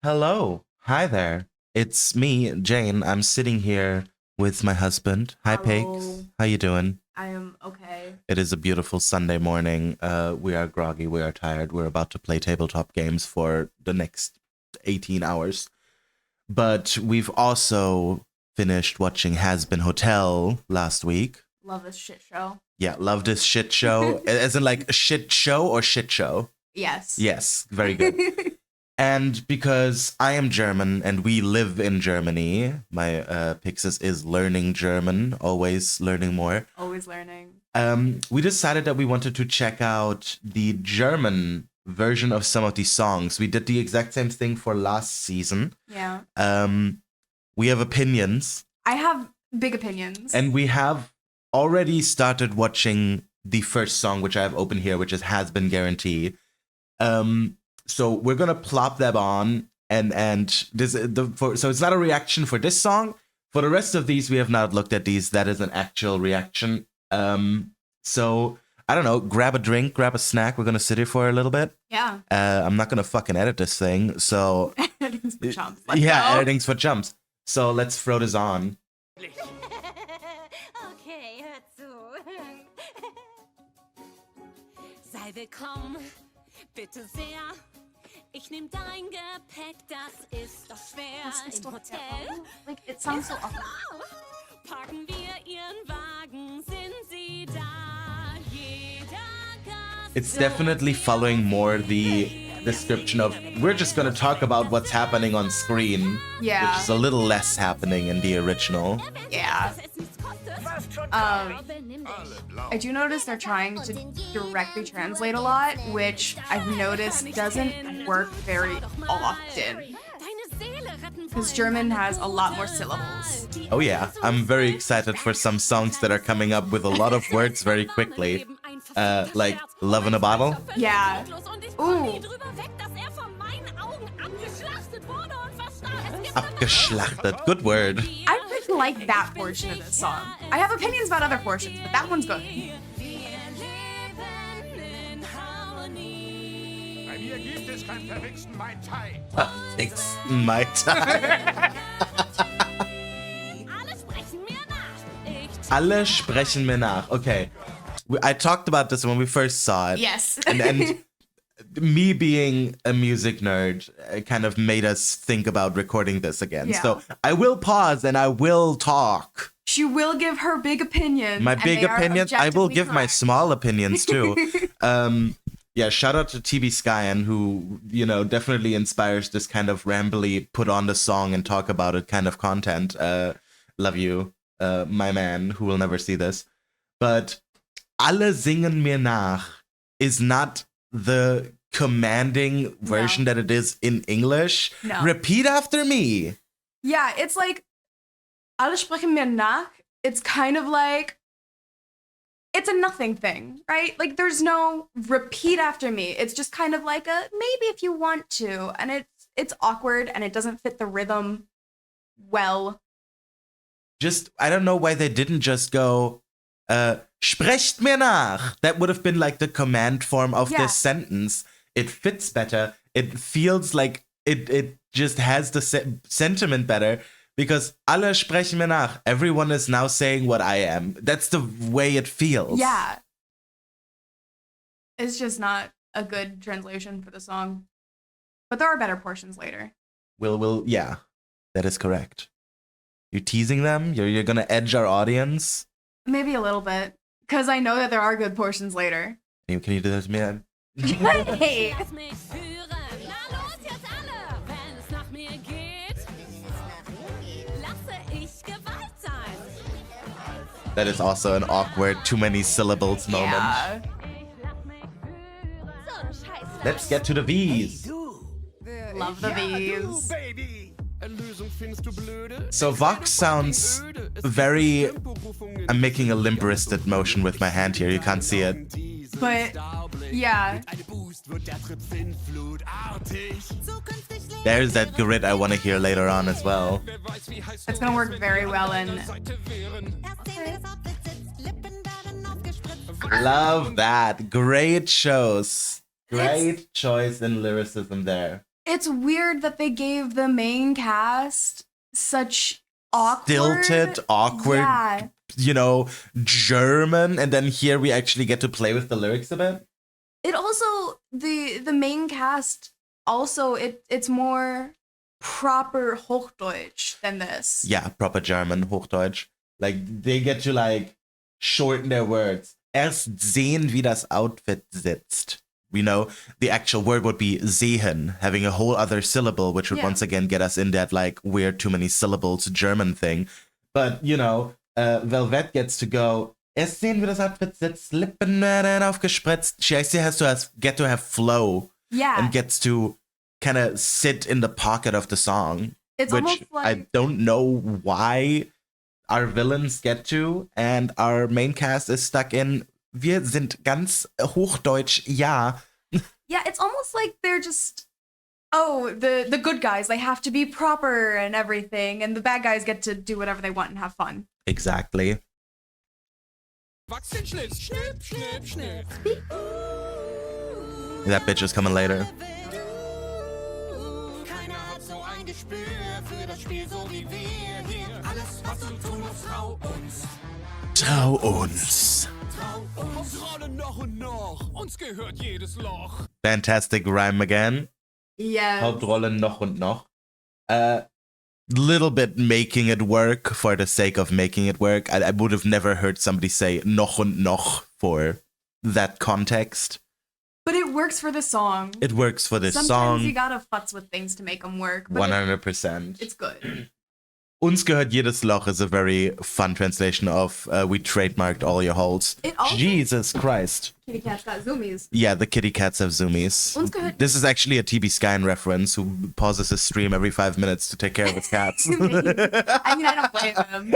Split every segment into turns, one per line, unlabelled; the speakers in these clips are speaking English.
Hello. Hi there. It's me, Jane. I'm sitting here with my husband. Hi, Pigs.
Hello.
How you doing?
I am okay.
It is a beautiful Sunday morning. We are groggy. We are tired. We're about to play tabletop games for the next 18 hours. But we've also finished watching Hazbin Hotel last week.
Love this shit show.
Yeah, love this shit show. As in like a shit show or shit show?
Yes.
Yes, very good. And because I am German and we live in Germany, my Pixis is learning German, always learning more.
Always learning.
We decided that we wanted to check out the German version of some of these songs. We did the exact same thing for last season.
Yeah.
We have opinions.
I have big opinions.
And we have already started watching the first song, which I have open here, which is Has Been Guaranteed. So we're gonna plop them on, and this so it's not a reaction for this song. For the rest of these, we have not looked at these. That is an actual reaction. So I don't know. Grab a drink, grab a snack. We're gonna sit here for a little bit.
Yeah.
I'm not gonna fucking edit this thing. So
Editing's for chumps.
editing's for chumps. So let's throw this on.
Okay, hör zu. Sei willkommen, bitte sehr. Ich nehm dein Gepäck, das ist doch schwer im Hotel.
Like, it sounds so awful.
Packen wir ihren Wagen, sind sie da? Jeder Gast.
It's definitely following more the description of we're just gonna talk about what's happening on screen.
Yeah.
Which is a little less happening in the original.
Yeah. I do notice they're trying to directly translate a lot, which I've noticed doesn't work very often. Because German has a lot more syllables.
Oh yeah, I'm very excited for some songs that are coming up with a lot of words very quickly. Like Love in a Bottle.
Yeah. Ooh.
Abgeschlachtet. Good word.
I really like that portion of this song. I have opinions about other portions, but that one's good.
Bei mir gibt es kein verwichsen Mai Tai.
It's my time. Alle sprechen mir nach. Okay. I talked about this when we first saw it.
Yes.
and me being a music nerd kind of made us think about recording this again.
Yeah.
So I will pause and I will talk.
She will give her big opinions.
My
and
big
they are
opinions. I will
objectively
give my
correct.
small opinions too. Yeah, shout out to TB Skyen, who, definitely inspires this kind of rambly, put on the song and talk about it kind of content. Love you, my man, who will never see this. But Alle singen mir nach is not the commanding version that it is in English.
No.
Repeat after me.
Yeah, it's like alle sprechen mir nach. It's kind of like it's a nothing thing, right? Like there's no repeat after me. It's just kind of like a maybe if you want to, and it's awkward and it doesn't fit the rhythm well.
Just I don't know why they didn't just go sprecht mir nach. That would have been like the command form of
Yeah.
this sentence. It fits better. It feels like it just has the sentiment better because alle sprechen mir nach. Everyone is now saying what I am. That's the way it feels.
Yeah. It's just not a good translation for the song. But there are better portions later.
Yeah, that is correct. You're teasing them? You're gonna edge our audience?
Maybe a little bit. Because I know that there are good portions later.
Can you do that to me?
Hey.
Lass mich führen. Na los jetzt alle, wenn es nach mir geht. Lasse ich Gewalt sein.
That is also an awkward, too many syllables moment.
Yeah.
Let's get to the V's.
Love the V's.
Baby. Erlösung findest du blöde?
So Vox sounds very... I'm making a limp-wristed motion with my hand here. You can't see it.
But, yeah.
There's that grit I want to hear later on as well.
It's gonna work very well in...
Love that. Great shows. Great choice in lyricism there.
It's weird that they gave the main cast such awkward,
Stilted, awkward,
Yeah.
you know, German, and then here we actually get to play with the lyrics a bit.
It also the main cast also it's more proper Hochdeutsch than this.
Yeah, proper German, Hochdeutsch. Like, they get to, like, shorten their words. Erst sehen, wie das Outfit sitzt. You know, the actual word would be sehen, having a whole other syllable, which would
Yeah.
once again get us in that, like, weird too many syllables German thing. But, you know, Velvet gets to go, erst sehen, wie das Outfit sitzt, Lippen werden aufgespritzt. She actually has to get to have flow
Yeah.
and gets to kind of sit in the pocket of the song,
It's
which
almost like
I don't know why our villains get to, and our main cast is stuck in, wir sind ganz Hochdeutsch, ja.
Yeah, it's almost like they're just the good guys, they have to be proper and everything, and the bad guys get to do whatever they want and have fun.
Exactly.
Wachsenschlips, schnipp, schnipp, schnipp.
That bitch is coming later.
Keiner hat so ein Gespür für das Spiel, so wie wir hier.
Alles, was du tun musst, trau uns.
Trau uns.
Hauptrolle noch und noch. Uns gehört jedes Loch.
Fantastic rhyme again.
Yeah.
Hauptrolle noch und noch. Little bit making it work for the sake of making it work. I would have never heard somebody say noch und noch for that context.
But it works for the song.
It works for this
Sometimes you
song.
gotta futz with things to make them work. But
100%.
it's good.
Uns gehört jedes Loch is a very fun translation of we trademarked all your holes.
It also-
Jesus Christ.
Kitty Cat's got zoomies.
Yeah, the kitty cats have zoomies.
Uns gehört-
This is actually a TB Skyen reference who pauses his stream every 5 minutes to take care of his cats.
I mean, I don't blame them.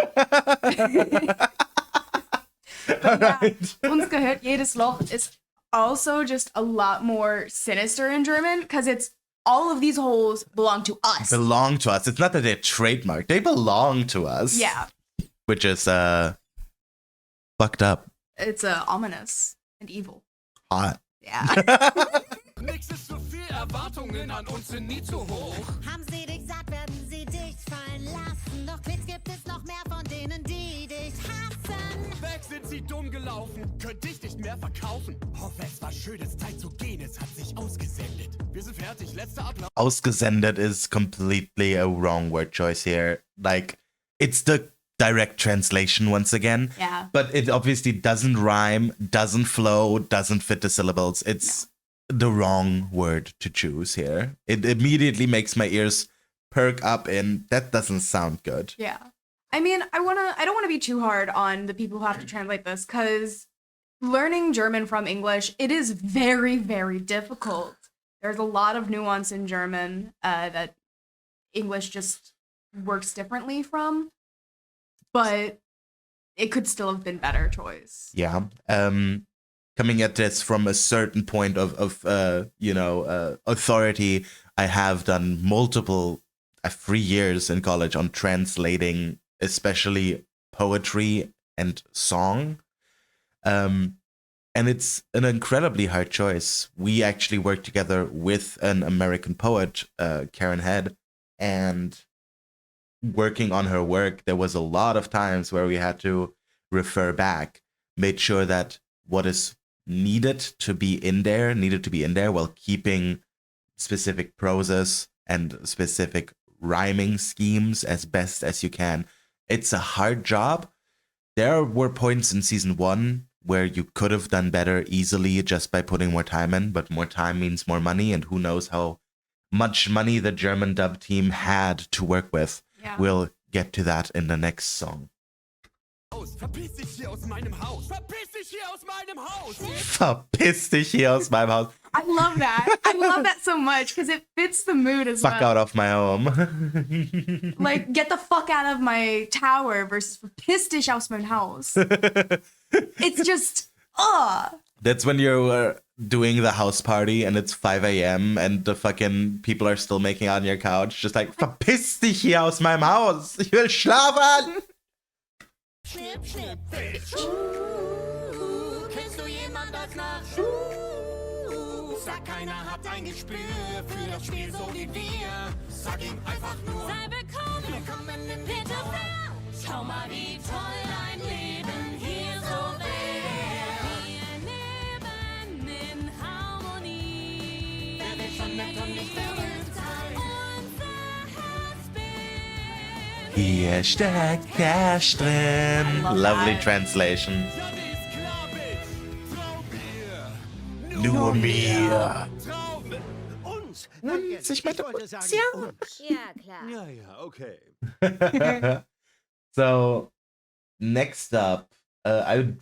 Alright.
Uns gehört jedes Loch is also just a lot more sinister in German because it's all of these holes belong to us.
Belong to us. It's not that they're trademarked. They belong to us.
Yeah,
Which is fucked up.
it's ominous and evil.
Hot.
Yeah.
Nix ist zu viel, Erwartungen an uns sind nie zu hoch.
Haben sie dich satt, werden sie dich fallen lassen. Doch Quiz gibt es noch mehr von denen, die dich hassen.
Weg sind sie dumm gelaufen, könnte ich nicht mehr verkaufen. Hoffe, es war schön, es Zeit zu gehen, es hat sich ausgesendet. Wir sind fertig, letzter Ablauf.
Ausgesendet is completely a wrong word choice here. Like, it's the direct translation once again.
Yeah.
But it obviously doesn't rhyme, doesn't flow, doesn't fit the syllables. It's the wrong word to choose here. It immediately makes my ears perk up in that doesn't sound good.
Yeah. I mean, I don't want to be too hard on the people who have to translate this because learning German from English, it is very, very difficult. There's a lot of nuance in German that English just works differently from, but it could still have been better choice.
Yeah. Coming at this from a certain point of authority, I have done multiple 3 years in college on translating, especially poetry and song. And it's an incredibly hard choice. We actually worked together with an American poet, Karen Head, and working on her work, there was a lot of times where we had to refer back, made sure that what is needed to be in there while keeping specific proses and specific rhyming schemes as best as you can. It's a hard job. There were points in season 1 where you could have done better easily just by putting more time in, but more time means more money, and who knows how much money the German dub team had to work with.
Yeah.
We'll get to that in the next song.
Verpiss dich hier aus meinem Haus! Verpiss dich hier aus meinem Haus!
Verpiss dich hier aus meinem Haus.
I love that. I love that so much because it fits the mood as
Fuck
well.
out of my home.
Like, get the fuck out of my tower versus verpiss dich aus mein Haus. It's just,
That's when you're doing the house party and it's 5 a.m. and the fucking people are still making out on your couch. Just like, verpiss dich hier aus meinem Haus. Ich will schlafen.
Schnipp, schnipp, Bitch. Kennst du jemand, das nach
Sag, keiner hat ein Gespür für das Spiel so wie wir. Sag ihm einfach nur,
Sei willkommen, bitte sehr. Schau mal, wie toll dein Leben hier so wäre. Wir leben in Harmonie.
wer will schon nett und nicht verrückt sein?
Unser Hazbin.
Hier steckt Cash drin. Lovely translation.
Ja, die ist klar, Bitch. Trau mir.
Nur mir.
Trau mir.
Uns.
Ich meinte
wollte
uns,
sagen,
ja.
uns.
Ja, klar.
Ja, ja, okay.
So, next up, I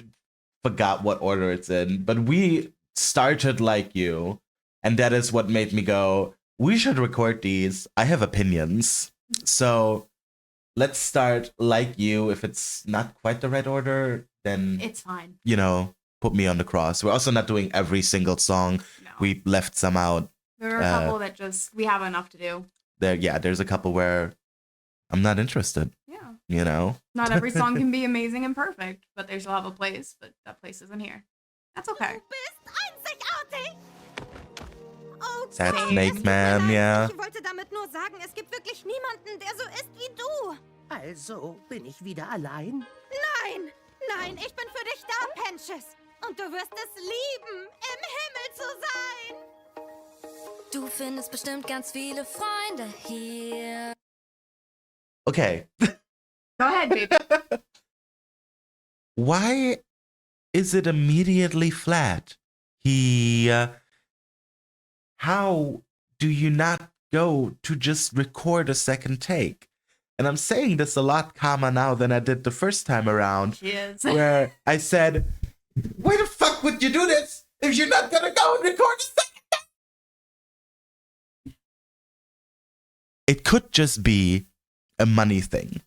forgot what order it's in, but we started Like You, and that is what made me go, we should record these. I have opinions. So, let's start Like You. If it's not quite the right order, then,
It's fine.
you know, put me on the cross. We're also not doing every single song.
No.
We left some out.
There are a couple that just, we have enough to do.
There's a couple where I'm not interested,
Yeah.
you know?
Not every song can be amazing and perfect, but they still have a place, but that place isn't here. That's okay.
Du bist einzigartig. Oh,
Sad
Okay.
Snake Man, yeah.
Ich wollte damit nur sagen, es gibt wirklich niemanden, der so ist wie du.
Also, bin ich wieder allein?
Nein, nein, ich bin für dich da, Penches. Und du wirst es lieben, im Himmel zu sein. Du findest bestimmt ganz viele Freunde hier.
Okay.
Go ahead, baby.
Why is it immediately flat? How do you not go to just record a second take? And I'm saying this a lot calmer now than I did the first time around,
She is.
where I said, why the fuck would you do this if you're not gonna go and record a second take? It could just be a money thing.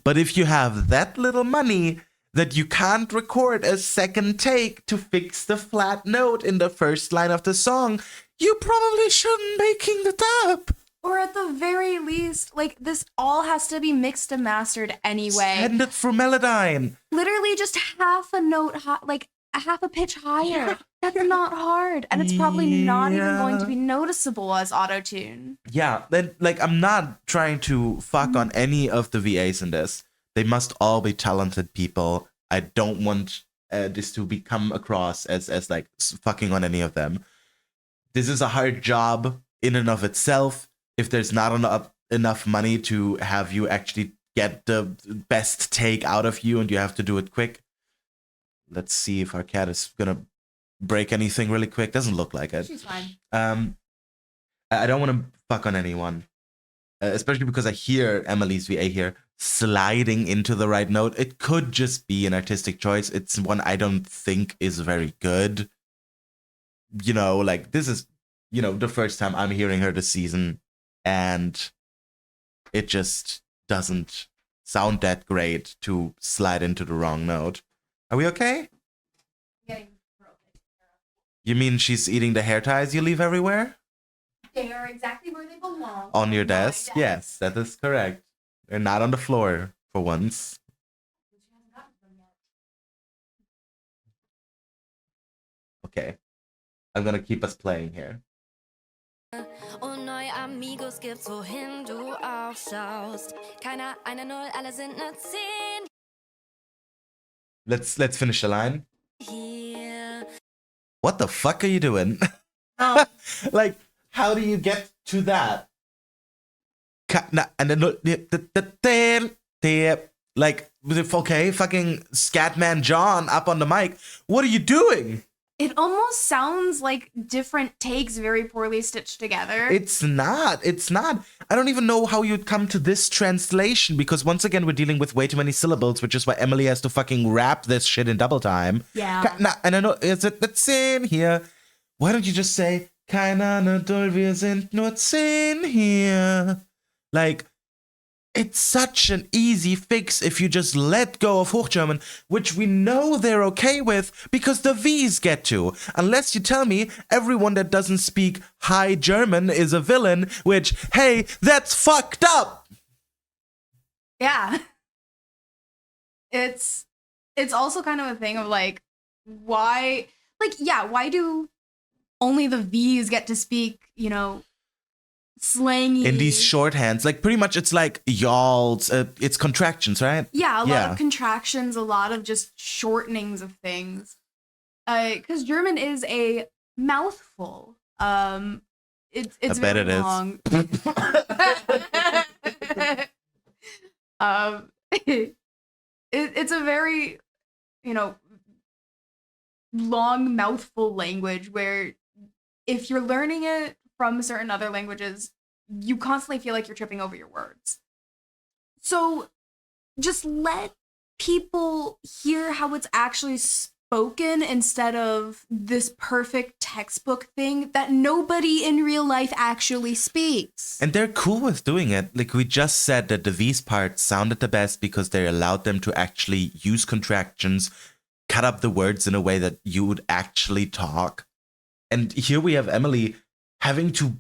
But if you have that little money that you can't record a second take to fix the flat note in the first line of the song, you probably shouldn't making the dub.
Or at the very least, like, this all has to be mixed and mastered anyway.
Send it through Melodyne.
Literally just half a note, like a half a pitch higher. That's not hard. And it's probably not even going to be noticeable as auto-tune.
Yeah, then like I'm not trying to fuck on any of the VAs in this. They must all be talented people. I don't want this to become across as like fucking on any of them. This is a hard job in and of itself. If there's not enough money to have you actually get the best take out of you and you have to do it quick. Let's see if our cat is gonna break anything really quick. Doesn't look like it.
She's fine.
I don't want to fuck on anyone, especially because I hear Emily's VA here sliding into the right note. It could just be an artistic choice. It's one I don't think is very good. You know, like this is, you know, the first time I'm hearing her this season, and it just doesn't sound that great to slide into the wrong note. Are we okay? You mean she's eating the hair ties you leave everywhere?
They are exactly where they belong.
On your desk? Yes, that is correct. They're not on the floor for once. Okay. I'm gonna keep us playing here.
Und neue Amigos gibt's, wohin du auch schaust. Keiner eine Null, alle sind ne 10
Let's finish the line.
hier.
What the fuck are you doing?
Oh.
Like, how do you get to that? And then like, okay, fucking Scatman John up on the mic. What are you doing?
It almost sounds like different takes very poorly stitched together.
It's not. I don't even know how you'd come to this translation, because once again, we're dealing with way too many syllables, which is why Emily has to fucking rap this shit in double time.
Yeah.
And I know, that's in here. Why don't you just say, keiner ne Dull, wir sind nur 10 hier. Like, it's such an easy fix if you just let go of Hochgerman, which we know they're okay with because the V's get to. Unless you tell me everyone that doesn't speak High German is a villain, which, hey, that's fucked up.
Yeah. It's also kind of a thing of like, why, like, yeah, why do only the V's get to speak, you know, slangy.
In these shorthands, like pretty much it's like y'all's, it's contractions, right?
Yeah, a lot of contractions, a lot of just shortenings of things. Because German is a mouthful. It's
I bet
very
it is.
long. It's a very, you know, long mouthful language where if you're learning it from certain other languages, you constantly feel like you're tripping over your words. So just let people hear how it's actually spoken instead of this perfect textbook thing that nobody in real life actually speaks.
And they're cool with doing it. Like we just said that the V's part sounded the best because they allowed them to actually use contractions, cut up the words in a way that you would actually talk. And here we have Emily having to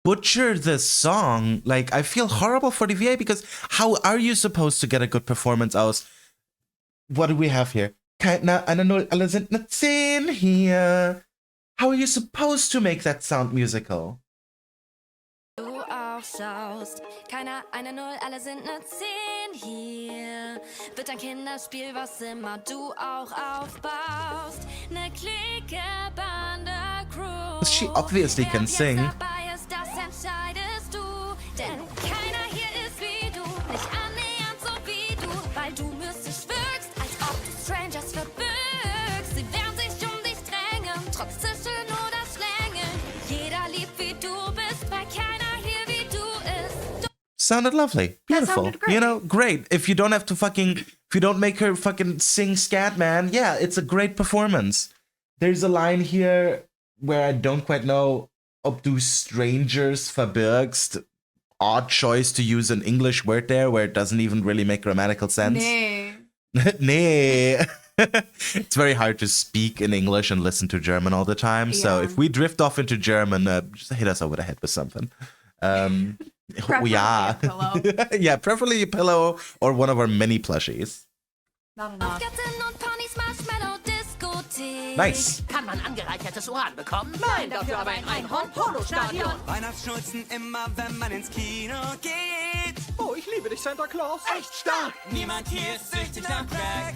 butcher this song. Like, I feel horrible for the VA because how are you supposed to get a good performance aus? What do we have here? Keine Ahnung, alle sind eine 10 hier. How are you supposed to make that sound musical?
Du auch schaust, keiner eine Null, alle sind ne 10 hier. Wird ein Kinderspiel, was immer du auch aufbaust. Ne Clique, Bande, Crew.
She obviously can sing.
Wer jetzt dabei ist, das entscheidest du. Denn keiner hier ist wie du, nicht annähernd so wie du. Weil du mystisch wirkst, als ob du Strangers verbirgst. Sie werden sich um dich drängen, trotz Zischen oder Schlängeln. Jeder liebt wie du bist, weil keiner hier wie du ist.
Sounded lovely. Beautiful.
sounded great.
You know, great. If you don't have to if you don't make her fucking sing scat, man, yeah, it's a great performance. There's a line here where I don't quite know, ob du Strangers verbirgst. Odd choice to use an English word there where it doesn't even really make grammatical sense.
Nee.
Nee. It's very hard to speak in English and listen to German all the time. So
Yeah.
if we drift off into German, just hit us over the head with something.
Preferably
Yeah.
a pillow.
Yeah, preferably a pillow or one of our mini plushies.
Not enough.
Gatten und Ponys, Marshmallow, Diskothek.
Nice.
Kann man angereichertes Uran bekommen?
Nein, dafür aber ein Einhorn-Polostadion.
Weihnachtsschnulzen immer, wenn man ins Kino geht.
Oh, ich liebe dich, Santa Claus.
Echt stark! Niemand hier ist süchtig nach Crack.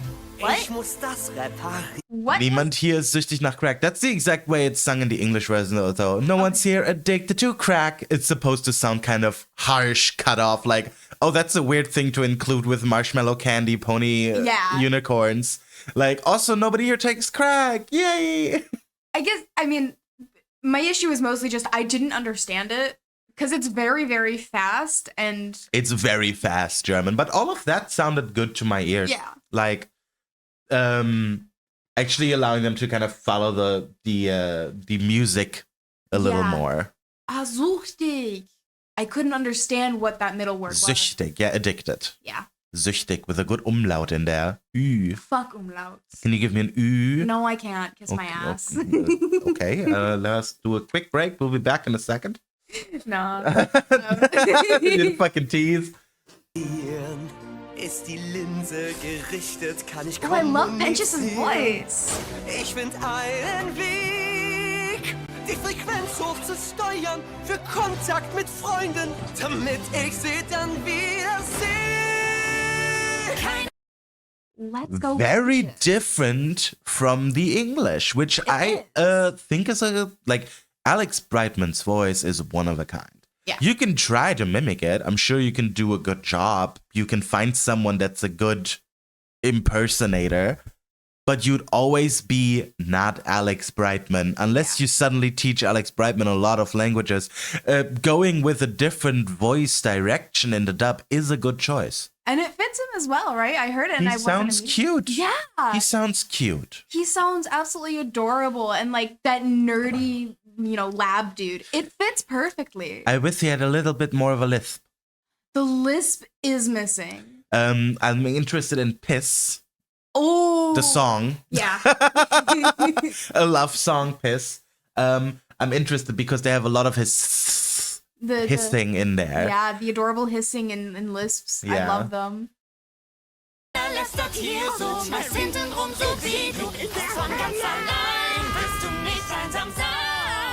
Ich muss das reparieren.
What?
Niemand hier ist süchtig nach crack. That's the exact way it's sung in the English version, though. No one's here addicted to crack. It's supposed to sound kind of harsh, cut off, like, oh, that's a weird thing to include with marshmallow candy, pony
Yeah.
unicorns. Like, also, nobody here takes crack. Yay!
I mean, my issue is mostly just I didn't understand it because it's very, very fast and
It's very fast German, but all of that sounded good to my ears.
yeah.
Like, actually allowing them to kind of follow the music a little
Yeah.
more.
Süchtig. I couldn't understand what that middle word was.
Süchtig, yeah, addicted.
Yeah.
Süchtig with a good umlaut in there. Ü.
Fuck umlauts.
Can you give me an Ü?
No, I can't. Kiss my
Okay,
ass.
Okay, let us do a quick break. We'll be back in a second.
No.
You fucking tease.
Ist die Linse gerichtet, kann ich
Oh, I love Bench's
kommunizieren.
voice.
Ich find einen Weg, die Frequenz hochzusteuern für Kontakt mit Freunden, damit ich sie dann wieder sehe.
Let's go.
Very
Benches.
different from the English, which I think is like Alex Brightman's voice is one of a kind.
Yeah.
You can try to mimic it. I'm sure you can do a good job. You can find someone that's a good impersonator, but you'd always be not Alex Brightman unless you suddenly teach Alex Brightman a lot of languages. Going with a different voice direction in the dub is a good choice.
And it fits him as well, right? I heard it and
He
I wasn't
sounds cute.
Yeah.
He sounds cute.
He sounds absolutely adorable and like that nerdy, lab dude. It fits perfectly.
I wish he had a little bit more of a lisp.
The lisp is missing.
I'm interested in Piss,
Oh.
the song.
Yeah.
A love song, Piss. I'm interested because they have a lot of his
The
hissing in there.
Yeah, the adorable hissing and lisps. I
Yeah.
love them.
Lästert hier so, meist hintenrum so wie du. Bist von ganz allein, willst du nicht einsam sein?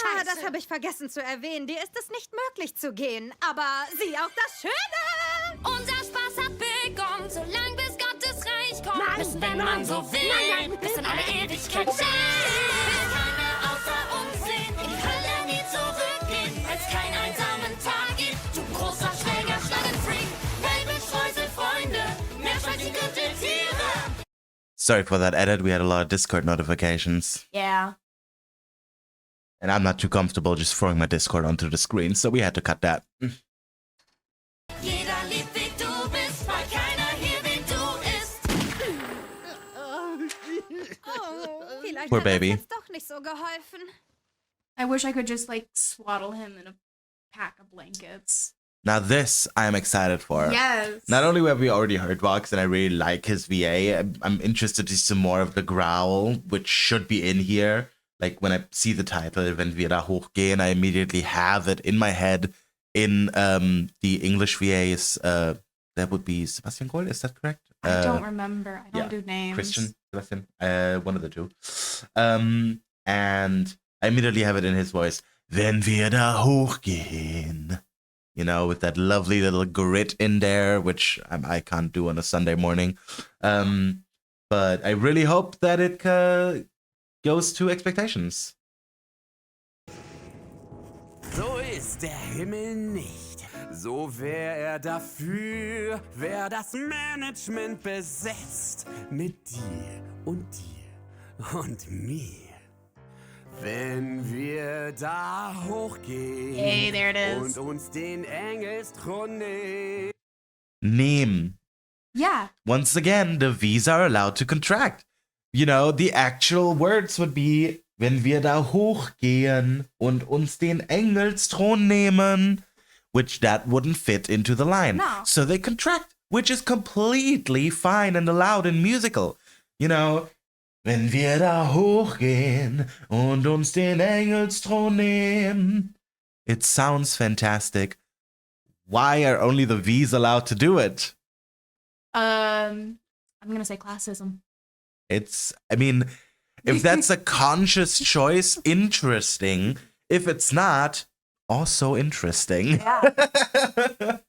Scheiße.
das habe ich vergessen zu erwähnen. Dir ist es nicht möglich zu gehen. Aber sieh auch das Schöne.
Unser Spaß hat begonnen, solang bis Gottes Reich kommt.
Nein,
Bis, wenn man so will,
nein,
bis in alle Ewigkeit will keiner außer uns sehen, in die Hölle nie zurückgehen, als kein einsamen Tag gibt. Du großer, schräger Schlangenfreak, Welpenstreusel, Freunde, meerschweinchen Tiere.
Sorry for that edit. We had a lot of Discord notifications.
Yeah.
And I'm not too comfortable just throwing my Discord onto the screen, so we had to cut that.
Jeder liebt, wie du bist, weil keiner hier wie du ist.
Oh, vielleicht
Poor
hat das
baby.
jetzt doch nicht so geholfen.
I wish I could just like swaddle him in a pack of blankets.
Now this I am excited for.
Yes.
Not only have we already heard Vox, and I really like his VA, I'm interested to see some more of the growl, which should be in here. Like when I see the title, wenn wir da hochgehen, I immediately have it in my head in the English VAs. That would be Sebastian Gold, is that correct?
I don't remember. I don't
yeah,
do names.
Christian, Sebastian, one of the two. And I immediately have it in his voice. Wenn wir da hochgehen. You know, with that lovely little grit in there, which I can't do on a Sunday morning. But I really hope that it goes to expectations.
So ist der Himmel nicht. So wär er dafür, wär das Management besetzt mit dir und mir. Wenn wir da hochgehen
Hey, there it is.
und uns den Engelsthron
Nehmen.
Yeah.
Once again, the V's are allowed to contract. You know, the actual words would be, wenn wir da hochgehen und uns den Engelsthron nehmen, which that wouldn't fit into the line.
No.
So they contract, which is completely fine and allowed in musical. You know, wenn wir da hochgehen und uns den Engelsthron nehmen. It sounds fantastic. Why are only the V's allowed to do it?
I'm gonna say classism.
I mean, if that's a conscious choice, interesting. If it's not, also interesting.
Yeah.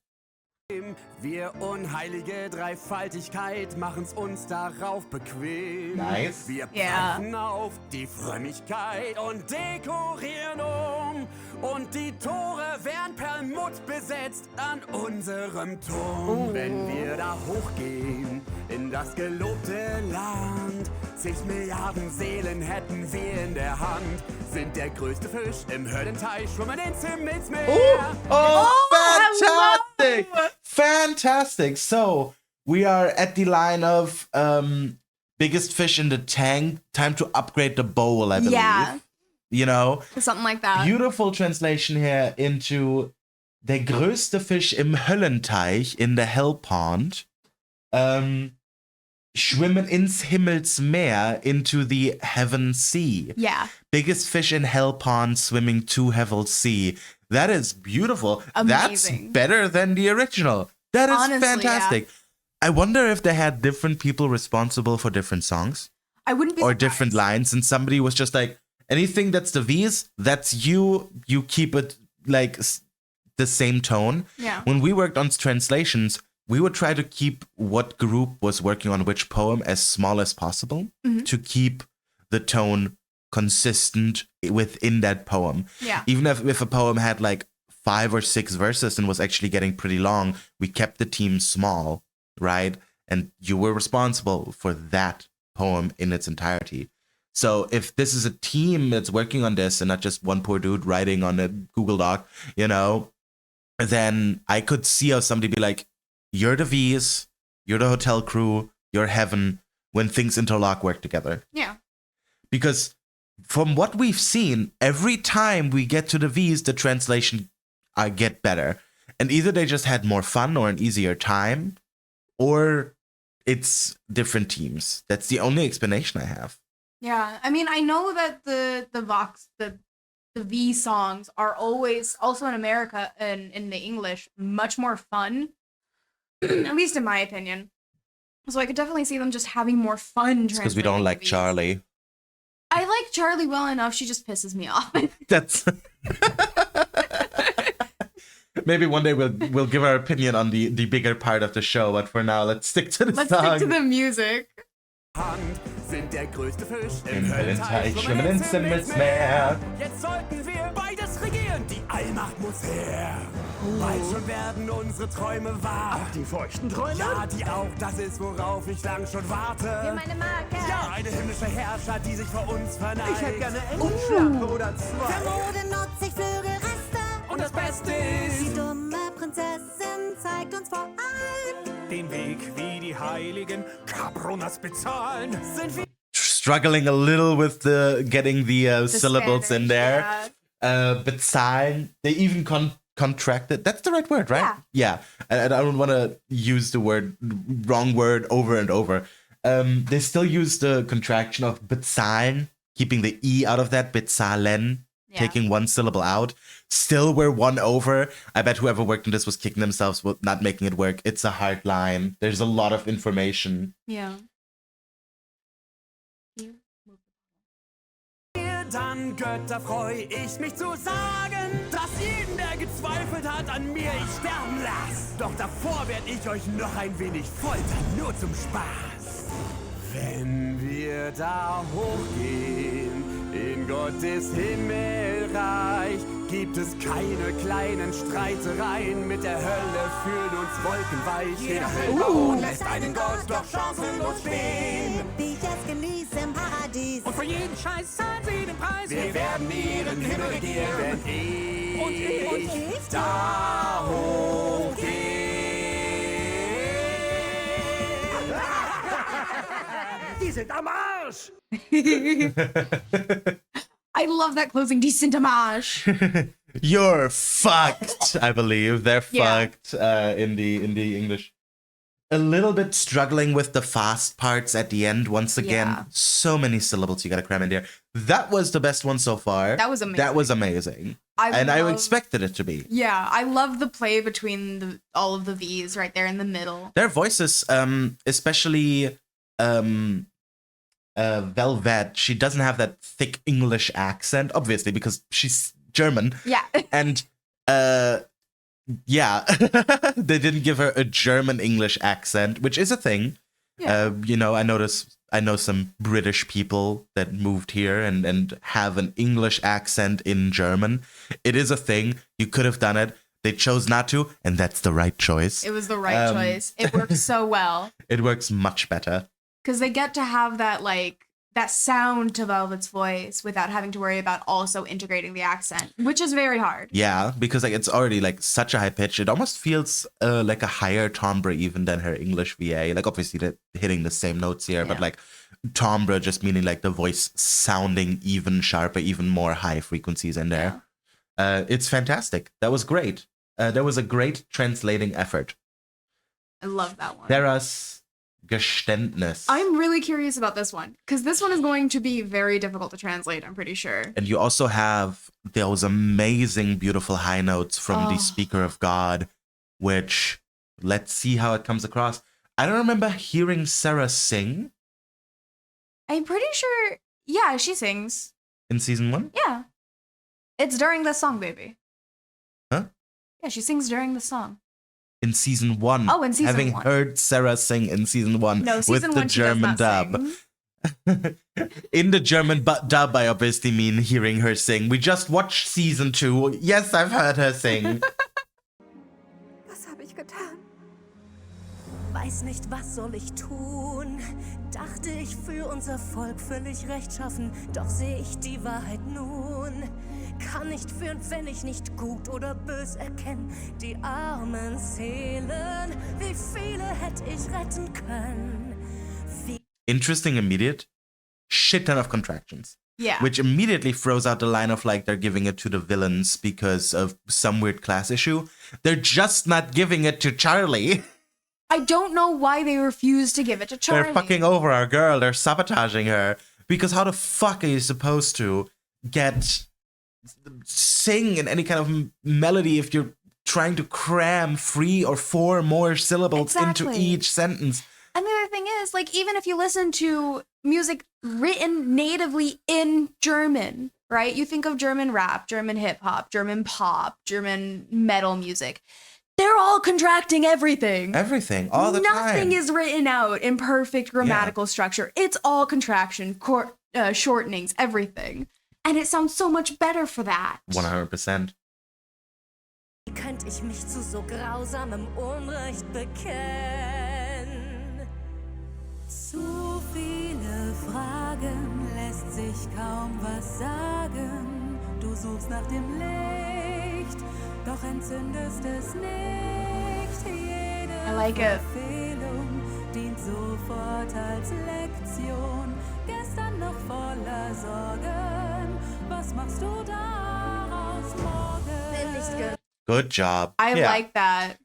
Wir unheilige Dreifaltigkeit machen's uns darauf bequem.
Nice.
Wir
Ja.
pfeifen auf die Frömmigkeit und dekorieren um. Und die Tore werden perlmutt besetzt an unserem Turm. Wenn wir da hochgehen in das gelobte Land, zig Milliarden Seelen hätten wir in der Hand. Sind der größte Fisch im Höllenteich, schwimmen ins Himmelsmeer.
Oh, fantastic!
hello!
Fantastic. So we are at the line of biggest fish in the tank. Time to upgrade the bowl, I believe.
Yeah.
You know,
Something like that.
beautiful translation here into der größte Fisch im Höllenteich in the Hell Pond. Schwimmen ins Himmelsmeer into the Heaven Sea.
Yeah.
Biggest fish in Hell Pond swimming to Heaven Sea. That is beautiful. That's
Amazing.
better than the original. That is
Honestly,
fantastic. I wonder if they had different people responsible for different songs
I wouldn't be
or
surprised.
different lines, and somebody was just like, anything that's the V's, that's you. You keep it like the same tone.
Yeah.
When we worked on translations, we would try to keep what group was working on which poem as small as possible to keep the tone consistent within that poem.
Yeah.
Even if a poem had like 5 or 6 verses and was actually getting pretty long, we kept the team small, right? And you were responsible for that poem in its entirety. So if this is a team that's working on this and not just one poor dude writing on a Google Doc, you know, then I could see how somebody be like, you're the V's, you're the hotel crew, you're heaven, when things interlock, work together.
Yeah.
Because from what we've seen, every time we get to the V's, the translation get better. And either they just had more fun or an easier time, or it's different teams. That's the only explanation I have.
Yeah. I mean, I know that the Vox, the V songs are always, also in America and in the English, much more fun. At least in my opinion. So I could definitely see them just having more fun.
It's because we don't like
V's.
Charlie.
I like like Charlie well enough. She just pisses me off.
That's maybe one day we'll give our opinion on the bigger part of the show, but for now, let's stick to the
Let's
song.
stick to the music.
Hand sind der größte Fisch
Im Höllenteich schwimmen ins Himmelsmeer.
Jetzt sollten wir beides regieren, die Allmacht muss her. Bald schon werden unsere Träume wahr.
Die feuchten Träume?
Ja, die auch, das ist, worauf ich lang schon warte.
Für meine Marke.
Ja, eine himmlische Herrscher, die sich vor uns verneigt.
Ich hätte gerne Engelschlampe oder zwei.
Für Mode nutze ich Flügelreste.
Und das Beste
Die
ist,
dumme Prinzessin zeigt uns vor allem
den Weg, wie die Heiligen Cabronas bezahlen, sind wir.
Struggling a little with getting the syllables in
Spanish,
there.
yeah.
Bezahlen. They even contracted. That's the right word, right? Yeah. I don't want to use the wrong word over and over. They still use the contraction of bezahlen, keeping the E out of that, bezahlen, taking one syllable out. Still, we're one over. I bet whoever worked on this was kicking themselves with not making it work. It's a hard line. There's a lot of information.
Yeah.
Dann, Götter, freu ich mich zu sagen, dass jeden, der gezweifelt hat, an mir ich sterben lass. Doch davor werd ich euch noch ein wenig foltern, nur zum Spaß. Wenn wir da hochgehen, in Gottes Himmelreich, gibt es keine kleinen Streitereien. Mit der Hölle fühlen uns Wolken weich. Jeder Höllbaum lässt einen Gott doch chancenlos stehen.
wie ich es genieße im Paradies.
Und für jeden Scheiß zahlen sie den Preis.
Wir werden ihren Himmel regieren, wenn ich
ich
da hochgehe.
Die sind am Arsch.
I love that closing decent homage.
You're fucked, I believe. They're
Yeah.
fucked in the English. A little bit struggling with the fast parts at the end. Once again,
Yeah.
so many syllables you gotta cram in there. That was the best one so far.
That was amazing.
That was amazing. I
love-
expected it to be.
Yeah, I love the play between all of the V's right there in the middle.
Their voices, especially Velvet, she doesn't have that thick English accent, obviously, because she's German.
Yeah.
And yeah, they didn't give her a German English accent, which is a thing.
Yeah.
I know some British people that moved here and have an English accent in German. It is a thing. You could have done it. They chose not to, and that's the right choice.
It was the right choice. It works so well.
It works much better.
Because they get to have that sound to Velvet's voice without having to worry about also integrating the accent, which is very hard.
Yeah, because it's already such a high pitch. It almost feels like a higher timbre even than her English VA. Obviously they're hitting the same notes here, but timbre just meaning the voice sounding even sharper, even more high frequencies in there. It's fantastic. That was great. There was a great translating effort.
I love that one.
There's Geständnis.
I'm really curious about this one because this one is going to be very difficult to translate, I'm pretty sure.
And you also have those amazing, beautiful high notes from the
Oh.
Speaker of God, which let's see how it comes across. I don't remember hearing Sarah sing
I'm pretty sure, yeah, she sings.
in season 1.
Yeah. It's during the song, baby.
Huh?
Yeah, she sings during the song.
In season 1.
Oh, in season
Having
1.
heard Sarah sing in season 1
No,
with
season
the
1 she
German
does not
dub.
sing.
In the German dub, I obviously mean hearing her sing. We just watched season 2. Yes, I've heard her sing.
Was habe ich getan?
Weiß nicht, was soll ich tun? Dachte ich für unser Volk völlig rechtschaffen, doch sehe ich die Wahrheit nun. Kann nicht führen, wenn ich nicht gut oder bös erkenne. Die armen Seelen, wie viele hätte ich retten können?
Interesting immediate. Shit ton of contractions.
Yeah.
Which immediately throws out the line of they're giving it to the villains because of some weird class issue. They're just not giving it to Charlie.
I don't know why they refuse to give it to Charlie.
They're fucking over our girl. They're sabotaging her. Because how the fuck are you supposed to sing in any kind of melody if you're trying to cram 3 or 4 more syllables into
Exactly.
each sentence?
And the other thing is, like, even if you listen to music written natively in German, right? You think of German rap, German hip hop, German pop, German metal music. They're all contracting everything.
Everything, all the time.
Nothing is written out in perfect grammatical structure. It's all contraction, shortenings, everything. And it sounds so much better for that.
100%.
Wie könnte ich mich zu so grausamem Unrecht bekennen? Zu viele Fragen, lässt sich kaum was sagen. Du suchst nach dem Licht, doch entzündest es nicht. Jede
I like it.
Verfehlung dient sofort als Lektion. Gestern noch voller Sorgen, was machst du daraus morgen?
Good job.
I like that.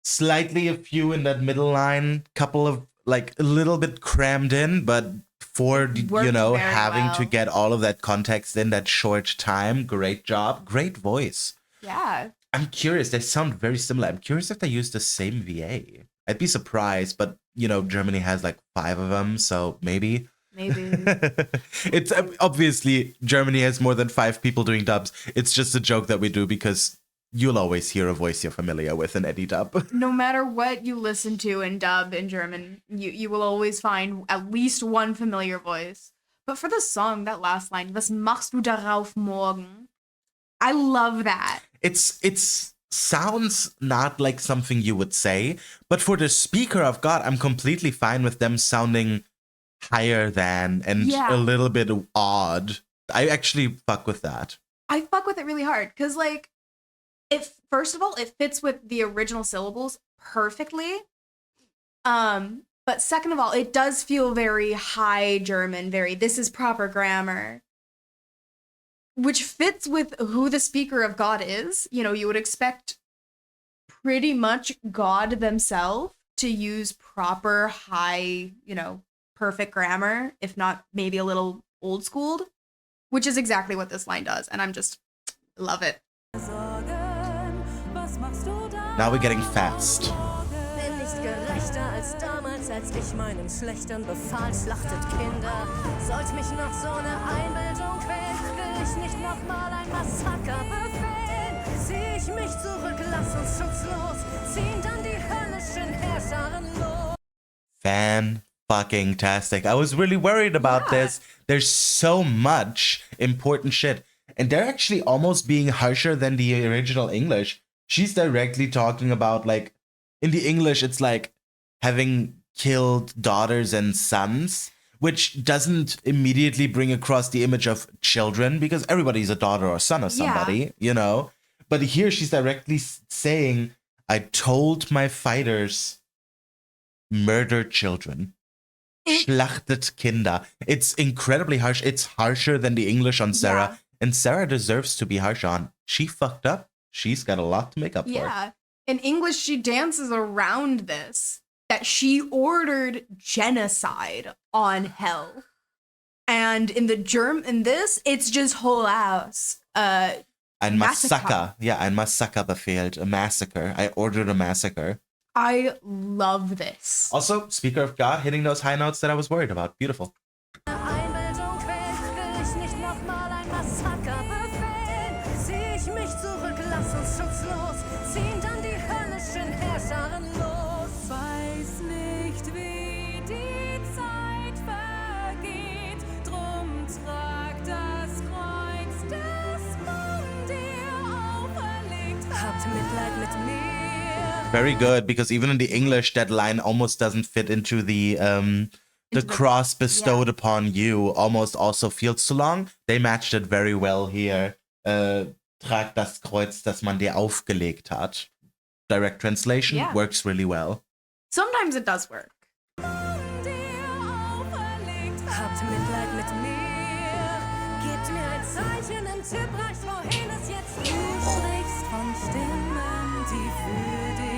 Slightly a few in that middle line, couple of like a little bit crammed in, but for
Worked
you know,
very
having
well.
to get all of that context in that short time, great job, great voice.
Yeah.
I'm curious, they sound very similar. I'm curious if they use the same VA. I'd be surprised, but you know, Germany has like 5 of them, so maybe.
Maybe.
It's obviously Germany has more than 5 people doing dubs. It's just a joke that we do because you'll always hear a voice you're familiar with in any dub.
No matter what you listen to in dub in German, you will always find at least one familiar voice. But for the song, that last line, was machst du darauf morgen? I love that.
It's sounds not like something you would say, but for the speaker of God, I'm completely fine with them sounding higher than and
Yeah.
a little bit odd. I actually fuck with that.
I fuck with it really hard because, like, first of all, it fits with the original syllables perfectly. But second of all, it does feel very high German, this is proper grammar, which fits with who the speaker of God is. You know, you would expect pretty much God themselves to use proper high, you know, perfect grammar, if not maybe a little old schooled, which is exactly what this line does. And I'm just love it.
Now we're getting fast.
Bin nicht gerechter als damals, als ich meinen Schlechtern befahl, schlachtet Kinder. Sollte mich noch so eine Einbildung quälen, will ich nicht nochmal ein Massaker befehlen. Zieh ich mich zurück, lass uns schutzlos, ziehen dann die höllischen Herrscharen los.
Fan-fucking-tastic. I was really worried about this. There's so much important shit. And they're actually almost being harsher than the original English. She's directly talking about, like, in the English, it's like having killed daughters and sons, which doesn't immediately bring across the image of children because everybody's a daughter or son of somebody, you know? But here she's directly saying, I told my fighters, murder children. Schlachtet Kinder. It's incredibly harsh. It's harsher than the English on Sarah.
Yeah.
And Sarah deserves to be harsh on. She fucked up. She's got a lot to make up for.
Yeah. In English, she dances around this, that she ordered genocide on hell. And in this, it's just whole house.
Ein Massaker. Yeah, ein Massaker befehlt. A massacre. I ordered a massacre.
I love this.
Also, speaker of God, hitting those high notes that I was worried about. Beautiful.
Einbildung quält, will ich nicht nochmal ein Massaker befehlen. Zieh ich mich zurück, lass uns schutzlos, ziehen dann die höllischen Herrscharen los. Weiß nicht, wie die Zeit vergeht, drum trag das Kreuz, das man dir auferlegt hat. Habt Mitleid mit mir.
Very good, because even in the English, that line almost doesn't fit into the cross bestowed upon you. Almost also feels too long. They matched it very well here. Trag das Kreuz, das man dir aufgelegt hat. Direct translation works really well.
Sometimes it does work.
Habt Mitleid mit mir. Gebt mir ein Zeichen, ein Tipp, reicht wohin es jetzt geht. Du sprichst von Stimmen, die für dich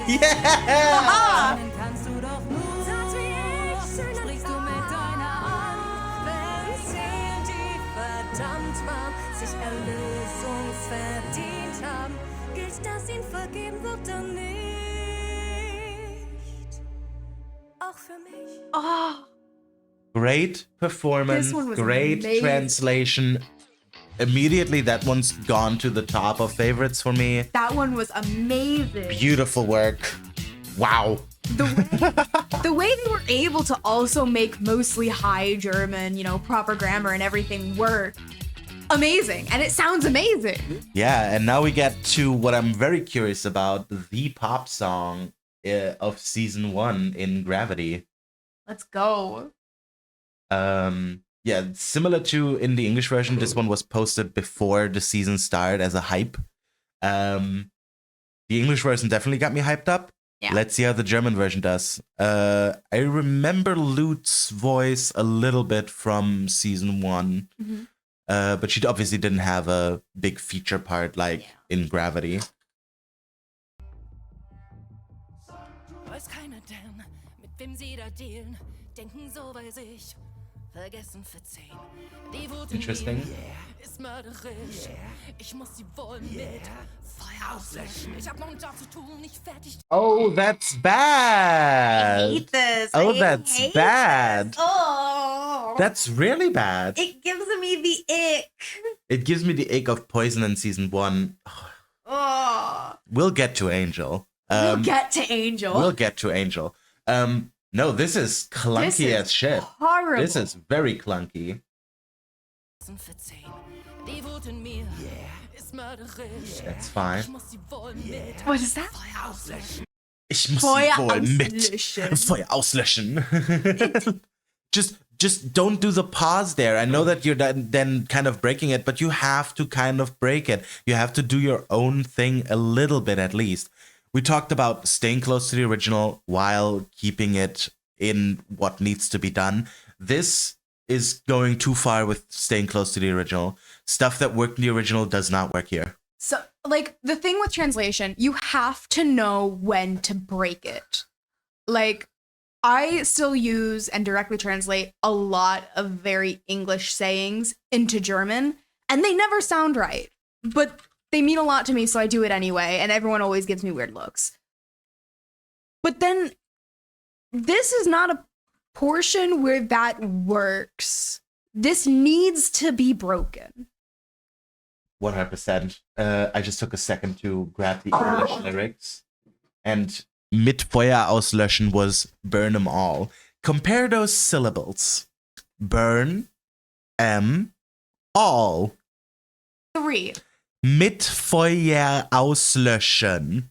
Yeah!
bestimmen. Kannst du doch nur Satz wie ich, sprichst du mit deiner Hand. Wenn Seelen, die verdammt waren, sich Erlösung verdient haben, gilt, dass ihnen vergeben wird dann nicht.
Oh,
Great performance,
This one was
great
amazing.
translation. Immediately, that one's gone to the top of favorites for me.
that one was amazing.
Beautiful work. Wow.
The way they were able to also make mostly high German, proper grammar and everything work. Amazing. And it sounds amazing.
Yeah, and now we get to what I'm very curious about, the pop song of season 1 in Gravity.
Let's go.
Yeah, similar to in the English version, this one was posted before the season started as a hype. The English version definitely got me hyped up.
Yeah.
Let's see how the German version does. I remember Lute's voice a little bit from season 1. But she obviously didn't have a big feature part like in Gravity.
Weiß keiner denn, mit wem sie da dealen, denken so bei sich, vergessen verziehen. Die Wut in
Interesting.
mir ist mörderisch. Ich muss sie wohl mit Feuer auslöschen. Ich hab noch einen Job zu tun, nicht fertig.
Oh, that's bad.
this.
Oh, that's bad.
Oh.
That's really bad.
It gives me the ick.
It gives me the ache of Poison in season 1.
Oh.
We'll get to Angel.
We'll get to Angel.
We'll get to Angel. No, this is clunky
This is
as shit.
horrible.
This is very clunky.
Verziehen. Die Wut in mir ist mörderisch.
That's fine.
Ich muss sie wohl mit
What is that?
Feuer auslöschen.
Ich muss
Feuer
sie wohl mit
auslöschen.
Feuer auslöschen. just don't do the pause there. I know that you're then kind of breaking it, but you have to kind of break it. You have to do your own thing a little bit at least. We talked about staying close to the original while keeping it in what needs to be done. This is going too far with staying close to the original. Stuff that worked in the original does not work here.
So, like, the thing with translation, you have to know when to break it. Like, I still use and directly translate a lot of very English sayings into German, and they never sound right. But they mean a lot to me, so I do it anyway, and everyone always gives me weird looks. But then, this is not a portion where that works. This needs to be broken.
100%. I just took a second to grab the English lyrics. And mit Feuer auslöschen was burn them all. Compare those syllables. Burn, all.
3.
Mit Feuer auslöschen.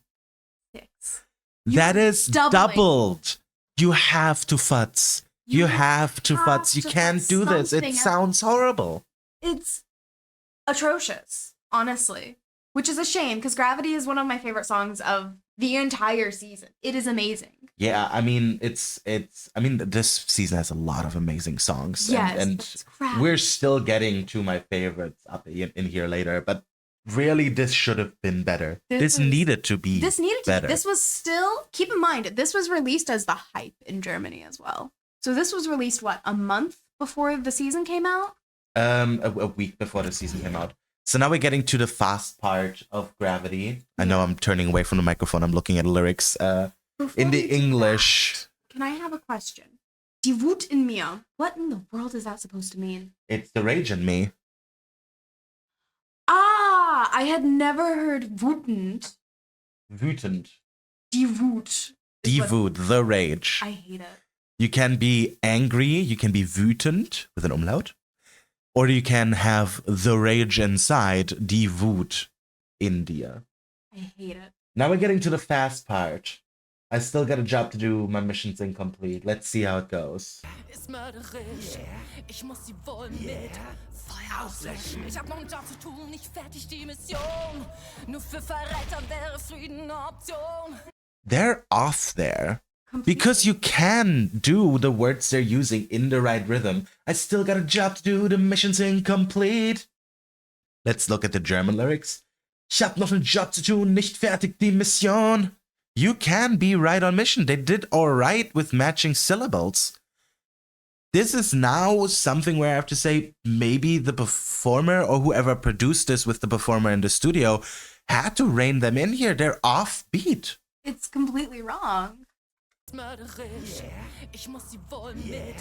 6.
That is
doubling.
doubled. You have to futz. You have to
have
futz. You
to
can't
futz
do this. It
something
sounds horrible.
It's atrocious, honestly, which is a shame because Gravity is one of my favorite songs of the entire season. It is amazing.
Yeah, I mean, this season has a lot of amazing songs.
Yes,
and
it's crap.
we're still getting to my favorites up in here later, but really, this should have been better. This needed to be better.
This was still, keep in mind, this was released as the hype in Germany as well. So this was released, what, a month before the season came out?
A week before the season came out. So now we're getting to the fast part of Gravity. I know I'm turning away from the microphone. I'm looking at the lyrics.
Before
In the
we do
English,
that, can I have a question? Die Wut in mir. What in the world is that supposed to mean?
it's the rage in me.
Ah, I had never heard wütend.
Wütend.
Die Wut.
Die Wut, the rage.
I hate it.
You can be angry, you can be wütend with an umlaut, or you can have the rage inside, die Wut in dir.
I hate it.
Now we're getting to the fast part. I still got a job to do, my mission's incomplete. Let's see how it goes.
Ist mörderisch. Ich muss sie wohl mit Feuer auslöschen. Ich hab noch einen Job zu tun, nicht fertig die Mission. Nur für Verräter wäre Frieden eine Option.
They're off there.
Completely.
Because you can do the words they're using in the right rhythm. I still got a job to do, the mission's incomplete. Let's look at the German lyrics. Ich hab noch einen Job zu tun, nicht fertig die Mission. You can be right on mission. They did alright with matching syllables. This is now something where I have to say maybe the performer or whoever produced this with the performer in the studio had to rein them in here. They're off beat.
It's completely wrong.
Mörderisch. Ich muss sie wohl mit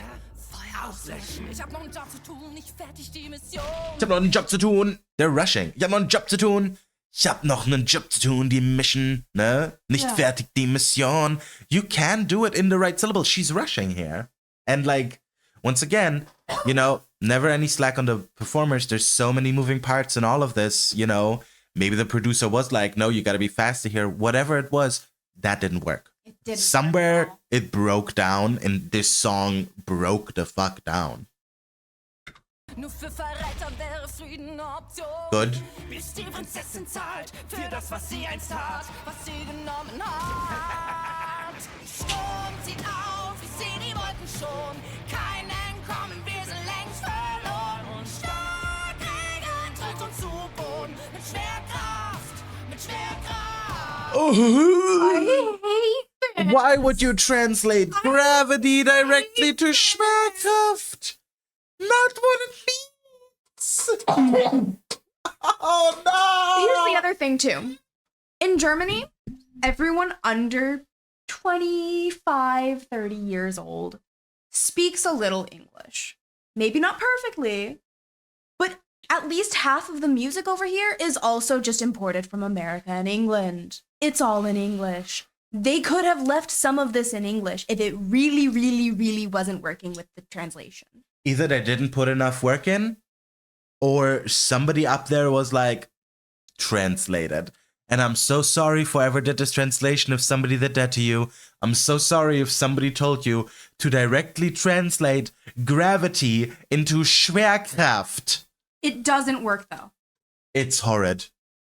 Feuer auslöschen. Ich hab noch einen Job zu tun, nicht fertig die Mission.
Ich hab noch einen Job zu tun. They're rushing. Ich hab noch einen Job zu tun. Ich hab noch einen Job zu tun. Die Mission, ne? Nicht fertig, die Mission. You can do it in the right syllables. She's rushing here. And like, once again, you know, never any slack on the performers. There's so many moving parts in all of this, you know. Maybe the producer was like, no, you gotta be faster here. Whatever it was, that didn't work.
It didn't
Somewhere
work at all.
it broke down, and this song broke the fuck down.
Nur für Verräter wäre Frieden eine Option.
Good.
Bis die Prinzessin zahlt für das, was sie einst tat, was sie genommen hat. Sturm zieht auf, ich seh die Wolken schon. Kein Entkommen, wir sind längst verloren. Und Starkregen drückt uns zu Boden. Mit Schwerkraft, mit Schwerkraft.
I hate it.
Why would you translate gravity directly to Schwerkraft? Not what it means. Oh no!
Here's the other thing too. In Germany, everyone under 25, 30 years old speaks a little English. Maybe not perfectly, but at least half of the music over here is also just imported from America and England. It's all in English. They could have left some of this in English if it really, really, really wasn't working with the translation.
Either they didn't put enough work in, or somebody up there was like, translated. And I'm so sorry for ever did this translation if somebody did that to you. I'm so sorry if somebody told you to directly translate gravity into Schwerkraft.
It doesn't work though.
It's horrid.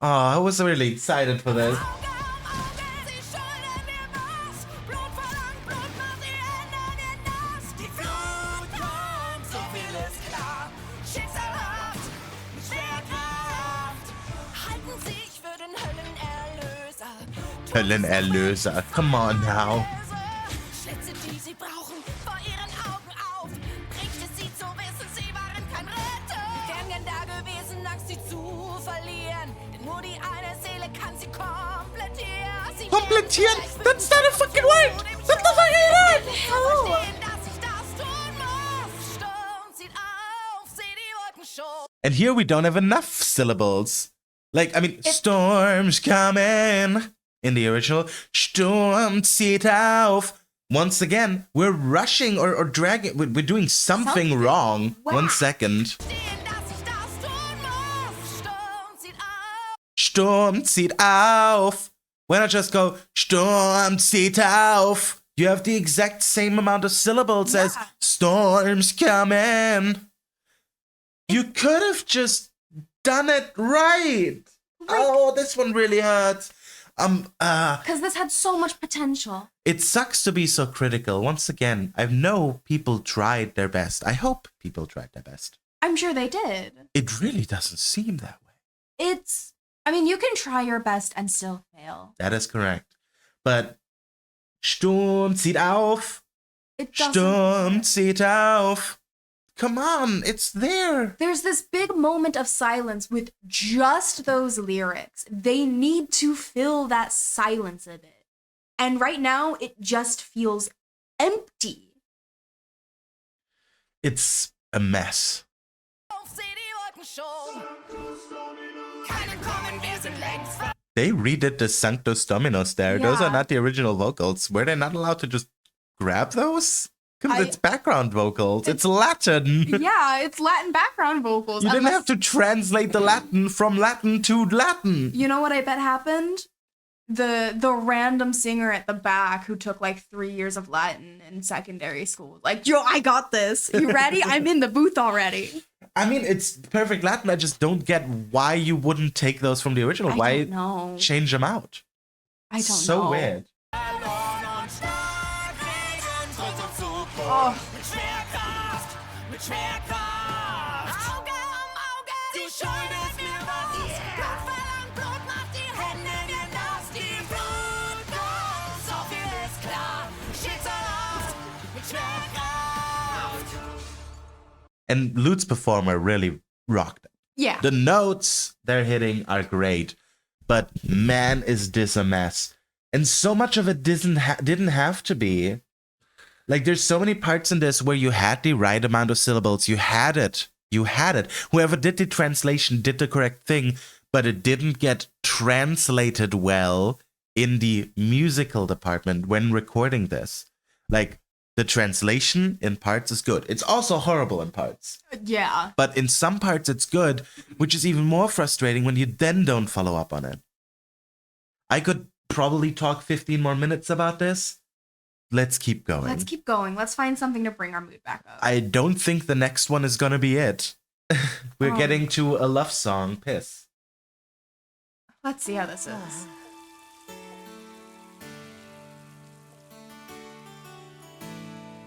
Oh, I was really excited for this.
Auge um Auge, sie schulden dir was. Blut verlangt Blut, macht die Hände dir nass. Die Flut kommt, so viel ist klar. Schicksalhaft, mit Schwerkraft. Halten sich für den Höllenerlöser.
Höllenerlöser. Come on now.
Schlitze, die sie brauchen, vor ihren Augen auf. Bringt es sie zu wissen, sie waren kein Retter. Wären gern da gewesen, Angst, sie zu verlieren. Denn nur die eine Seele kann sie komplettieren. Sie
Komplettieren? That's not a fucking word! That's not a fucking word!
verstehen, dass ich das tun muss. Sturm zieht auf, seh die Wolken schon.
And here we don't have enough syllables. Like, I mean, storms coming. In the original, Sturm zieht auf. Once again, we're rushing or dragging. We're doing something wrong.
Wow.
1 second.
Verstehen, dass ich das tun muss. Sturm zieht auf.
Sturm zieht auf. When I just go, Sturm zieht auf, you have the exact same amount of syllables as
Yeah.
storms coming. You could have just done it right. Oh, this one really hurts.
Because this had so much potential.
It sucks to be so critical. Once again, I know people tried their best. I hope people tried their best.
I'm sure they did.
It really doesn't seem that way.
I mean, you can try your best and still fail.
That is correct. But Sturm zieht auf.
It doesn't.
Sturm zieht auf. Come on, it's there.
There's this big moment of silence with just those lyrics. They need to fill that silence a bit. And right now, it just feels empty.
It's a mess.
Auf, seh die Wolken schon. Keinen kommen, wir sind längst ver-
They redid the Sanctus Dominus there. Those
Yeah.
are not the original vocals. Were they not allowed to just grab those? Because
I-
it's background vocals. It's Latin.
Yeah, it's Latin background vocals.
You didn't
unless-
have to translate the Latin from Latin to Latin.
You know what I bet happened? The random singer at the back who took like 3 years of Latin in secondary school. Like, yo, I got this. You ready? I'm in the booth already.
I mean, it's perfect Latin. I just don't get why you wouldn't take those from the original.
I
Why
don't know.
change them out?
I don't
So
know.
weird.
Verloren und Starkregen drückt uns zu Boden.
Oh.
Mit Schwerkraft, mit Schwerkraft. Auge um Auge, sie schuldet mir was. Blut verlangt Blut, macht die Hände dir nass. Die Blut kommt, so viel ist klar. Schicksalhaft, mit Schwerkraft.
And Lute's performer really rocked it.
Yeah.
The notes they're hitting are great, but man, is this a mess. And so much of it didn't have to be. Like, there's so many parts in this where you had the right amount of syllables. You had it. Whoever did the translation did the correct thing, but it didn't get translated well in the musical department when recording this. Like, the translation in parts is good. It's also horrible in parts.
Yeah.
But in some parts it's good, which is even more frustrating when you then don't follow up on it. I could probably talk 15 more minutes about this. Let's keep going.
Let's find something to bring our mood back up.
I don't think the next one is gonna be it. We're
Oh.
getting to a love song, Piss.
Let's see how this is.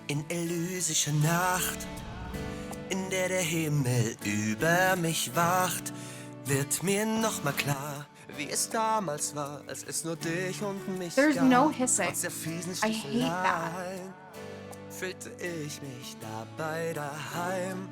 In elysischer Nacht, in der der Himmel über mich wacht, wird mir noch mal klar, wie es damals war, als es nur dich und mich
There's
gab.
no hissing.
Trotz der fiesen
I hate that.
Sticheleien fühlte ich mich dabei daheim.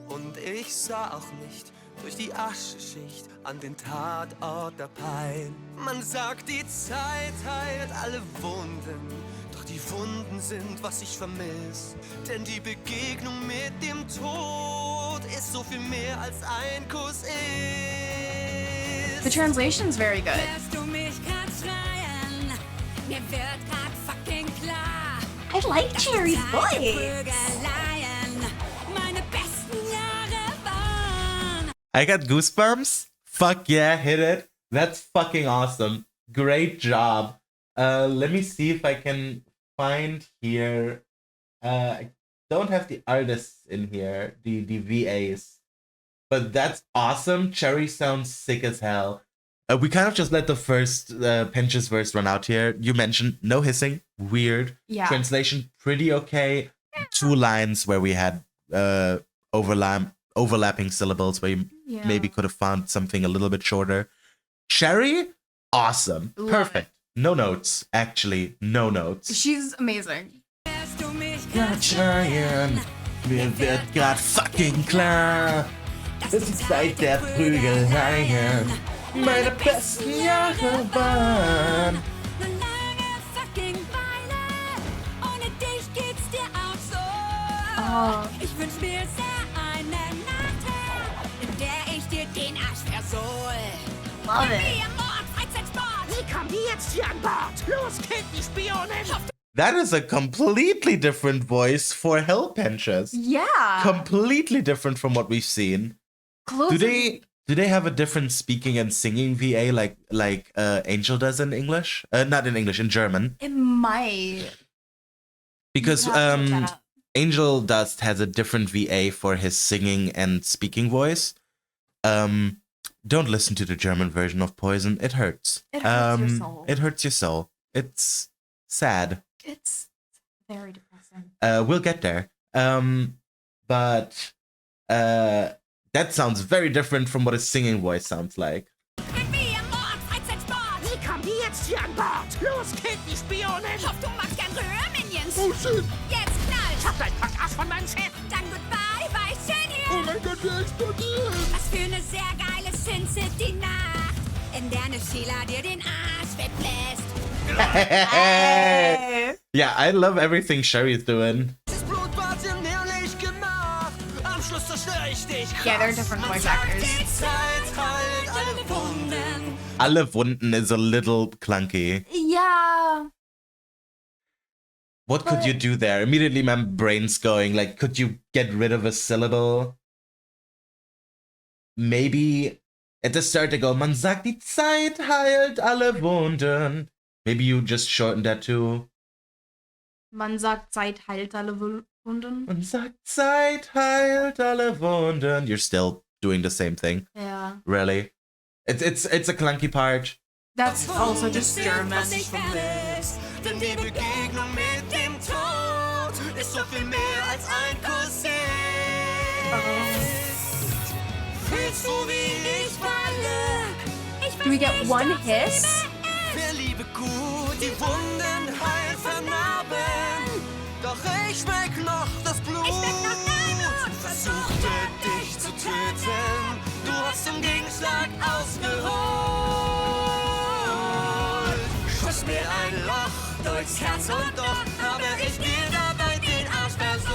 Und ich sah auch nicht durch die Ascheschicht an den Tatort der Pein. Man sagt, die Zeit heilt alle Wunden, doch die Wunden sind, was ich vermiss. Denn die Begegnung mit dem Tod ist so viel mehr als ein Kuss ist.
The translation's very good.
Hörst du mich grad schreien? Mir wird grad fucking klar.
I like Cherry's voice.
Prügeleien meine besten Jahre waren.
I got goosebumps. Fuck yeah, hit it. That's fucking awesome. Great job. Let me see if I can find here. I don't have the artists in here, the VAs. But that's awesome. Cherry sounds sick as hell. We kind of just let the first Pinch's verse run out here. You mentioned no hissing. Weird.
Yeah.
Translation, pretty okay. 2 lines where we had overlapping syllables where you
Yeah.
maybe could have found something a little bit shorter. Cherry, awesome.
Love
Perfect. No notes. Actually, no notes.
She's amazing.
Hörst du mich
Ja,
grad
Cheyenne, mir wird grad fucking klar,
dass
es ist Zeit der Prügeleien meine besten Jahre waren.
Eine lange fucking Weile. Ohne dich geht's dir auch so.
Oh.
Ich wünsch mir sehr eine Nacht, in der ich dir den Arsch versohl.
Love
Wie
it.
am Morgen Freizeitsport.
Wie kommen die jetzt hier an Bord? Los, Kind, die Spionin!
That is a completely different voice for Hell Pinches.
Yeah.
Completely different from what we've seen.
Close.
Do they have a different speaking and singing VA like Angel does in English? Not in English, in German.
It might.
Because
You have to look that up.
Angel Dust has a different VA for his singing and speaking voice. Don't listen to the German version of Poison. It hurts.
It hurts your soul.
It hurts your soul. It's sad.
It's very depressing.
We'll get there. But that sounds very different from what a singing voice sounds like.
Wie am Morgen Freizeitsport.
Wie kommen die jetzt hier an Bord? Los, Kind, die Spionin!
Hoff, du magst gern Röhrminions.
Oh, shit!
Jetzt knallt.
Hab dein Packass von meinem Chef!
Dann goodbye, war ich schön hier.
Oh mein Gott, der explodiert!
Was für eine sehr geile Sin City Nacht, in der eine Sheila dir den Arsch wegbläst.
Hey.
Yeah, I love everything Sherry's doing.
Das Blutbad im Neonlichtgemach. Am Schluss zerstöre ich dich.
Yeah, they're different voice actors.
Die Zeit heilt alle Wunden.
Alle Wunden is a little clunky.
Yeah.
What could you do there? Immediately my brain's going, like, could you get rid of a syllable? Maybe at the start they go, man sagt, die Zeit heilt alle Wunden. Maybe you just shorten that to,
Man sagt, Zeit heilt alle Wunden.
man sagt, Zeit heilt alle Wunden. You're still doing the same thing,
Yeah.
really. It's a clunky part.
That's also just German.
Was ich vermisst.
Denn die Begegnung mit dem Tod ist so viel mehr als ein Kuss ist. Fühlst du, wie ich falle?
Do we get one hiss?
Für Liebe gut, die Wunden heil vernarben. Doch ich schmeck noch das Blut.
Ich schmeck noch dein Blut.
Versuchte dich zu töten. Du hast im Gegenschlag ausgeholt. Schoss riss mir ein Loch durchs Herz und doch habe ich mir dabei den Arsch versucht.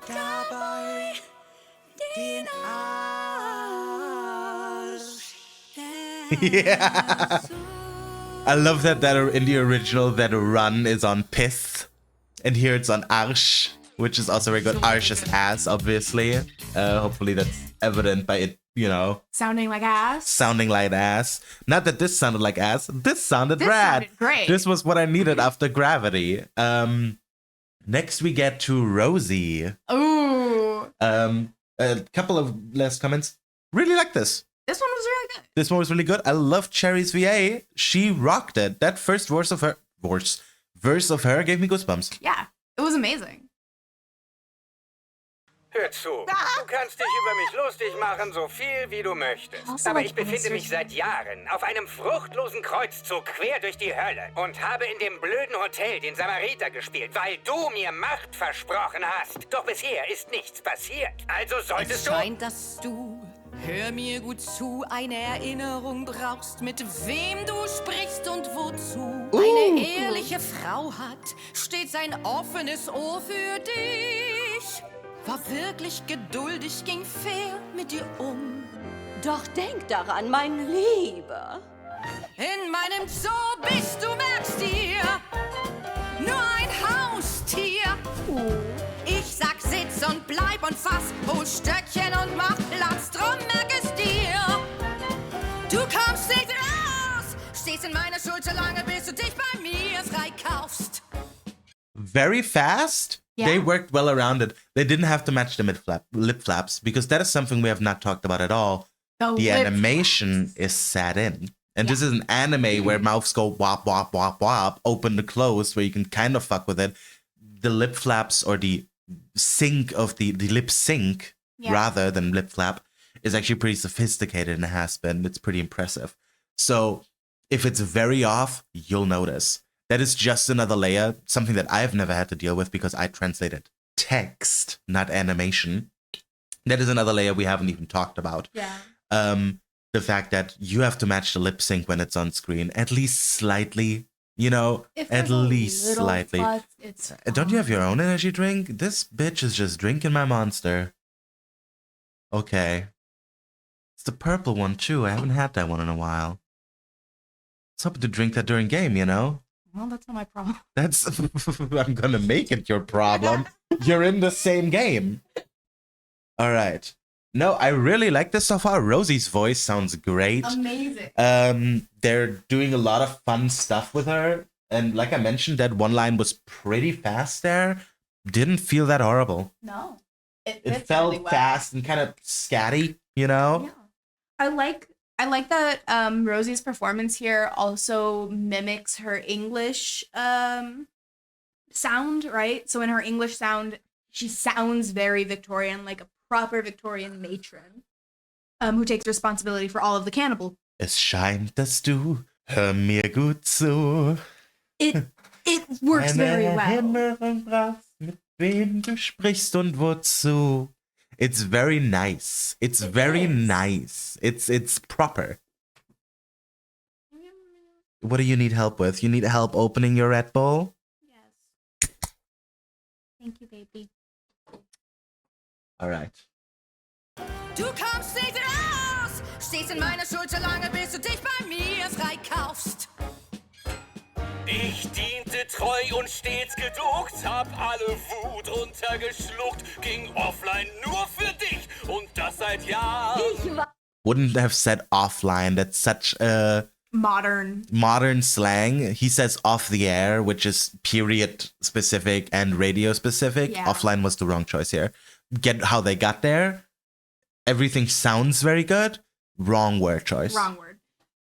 Dabei den Arsch.
Yeah. I love that in the original that run is on pith, and here it's on arsch, which is also very good. Arsch is ass, obviously. Hopefully that's evident by it, you know,
Sounding like ass.
sounding like ass. Not that this sounded like ass. This sounded
This
rad.
sounded great.
This was what I needed after Gravity. Next we get to Rosie.
Ooh.
A couple of last comments. Really like this.
This one was really good.
This one was really good. I love Cherry's VA. She rocked it. That first verse of her gave me goosebumps.
Yeah. It was amazing.
Hör zu, du kannst dich über mich lustig machen, so viel wie du möchtest.
Also
Aber
like
ich befinde mich
answers.
seit Jahren auf einem fruchtlosen Kreuzzug quer durch die Hölle und habe in dem blöden Hotel den Samariter gespielt, weil du mir Macht versprochen hast. Doch bisher ist nichts passiert. Also solltest
Es scheint, dass du, hör mir gut zu, eine Erinnerung brauchst, mit wem du sprichst und wozu. Eine ehrliche Frau hat stets ein offenes Ohr für dich. War wirklich geduldig, ging fair mit dir um.
Doch denk daran, mein Lieber.
In meinem Zoo bist du, merkst dir, nur ein Haustier. Ich sag, sitz und bleib und fass, hol Stöckchen und mach Platz, drum merk es dir. Du kommst nicht raus, stehst in meiner Schuld so lange, bis du dich bei mir frei kaufst.
Very fast.
Yeah.
They worked well around it. They didn't have to match the lip flaps because that is something we have not talked about at all. The
lip
animation
flaps.
is sat in. And this is an anime where mouths go wop, wop, wop, wop, open to close, where you can kind of fuck with it. The lip flaps or the sync of the lip sync rather than lip flap is actually pretty sophisticated and has been. It's pretty impressive. So if it's very off, you'll notice. That is just another layer, something that I've never had to deal with because I translated text, not animation. That is another layer we haven't even talked about.
Yeah.
The fact that you have to match the lip sync when it's on screen, at least slightly, you know,
If
at
there's a
least
little
slightly.
fuss, it's
Don't you have your
fine.
own energy drink? This bitch is just drinking my monster. Okay. It's the purple one too. I haven't had that one in a while. I was hoping to drink that during game, you know?
Well, that's not my problem.
That's I'm gonna make it your problem. You're in the same game. All right. No, I really like this so far. Rosie's voice sounds great.
Amazing.
They're doing a lot of fun stuff with her, and like I mentioned, that one line was pretty fast there. Didn't feel that horrible.
No.
It
fits
felt
really well.
fast and kind of scatty, you know.
Yeah. I like that Rosie's performance here also mimics her English sound, right? So in her English sound, she sounds very Victorian, like a proper Victorian matron, who takes responsibility for all of the cannibal.
Es scheint, dass du hör mir gut zu.
It works very
Eine
well.
Erinnerung brauchst, mit wem du sprichst und wozu. It's very nice. It's very nice. It's proper. What do you need help with? You need help opening your Red Bull?
Yes. Thank you, baby.
All right.
Du kommst nicht raus, stehst in meiner Schuld so lange, bis du dich bei mir frei kaufst.
Ich diente treu und stets geduckt, hab alle Wut runtergeschluckt, ging offline nur für dich und das seit Jahren.
Wouldn't have said offline. That's such a modern slang. He says off the air, which is period specific and radio specific.
Yeah.
Offline was the wrong choice here. Get how they got there. Everything sounds very good. Wrong word choice.
Wrong word.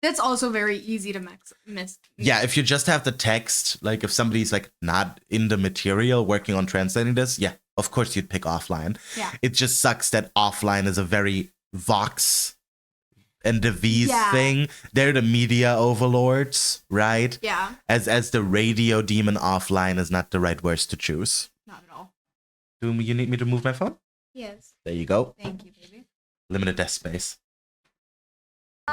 That's also very easy to miss.
Yeah, if you just have the text, like if somebody's like not in the material working on translating this, yeah, of course you'd pick offline.
Yeah.
It just sucks that offline is a very Vox and Devi's thing. They're the media overlords, right?
Yeah.
As the radio demon, offline is not the right words to choose.
Not at all.
Do you need me to move my phone?
Yes.
There you go.
Thank you, baby.
Limited desk space.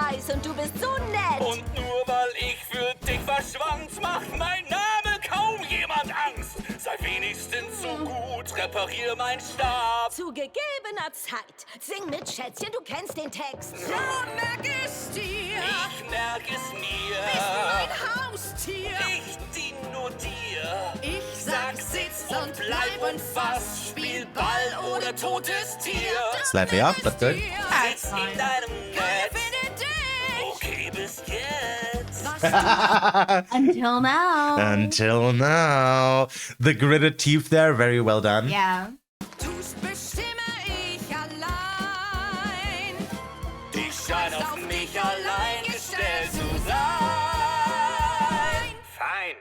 Eis und du bist so nett.
Und nur weil ich für dich verschwand, macht mein Name kaum jemand Angst. Sei wenigstens so gut, reparier mein Stab.
Zu gegebener Zeit. Sing mit, Schätzchen, du kennst den Text.
So merk es dir.
Ich merk es mir.
Bist mein Haustier.
Ich dien nur dir.
Ich sag, sitz und bleib und fass. Spiel Ball oder totes Tier.
Slightly off, but good.
Sitz in deinem Netz. Okay, bis jetzt.
Until now.
Until now. The gritted teeth there, very well done.
Yeah.
Tust bestimme ich allein.
Ich schein auf mich allein gestellt zu sein.
Fein.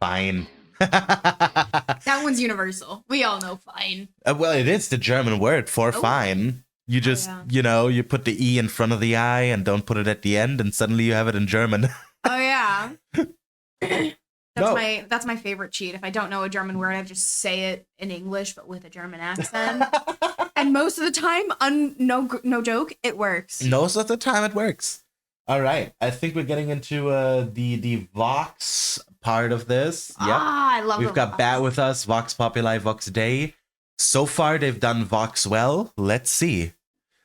Fine.
That one's universal. We all know fine.
Well, it is the German word for fine. You just,
yeah.
you know, you put the E in front of the I and don't put it at the end, and suddenly you have it in German.
Oh yeah.
No.
That's my favorite cheat. If I don't know a German word, I just say it in English but with a German accent. And most of the time, no joke, it works.
Most of the time it works. All right. I think we're getting into the Vox part of this. Yep.
Ah, I love
We've
the
got
Vox.
Bat with us, Vox Populi, Vox Dei. So far, they've done Vox well. Let's see.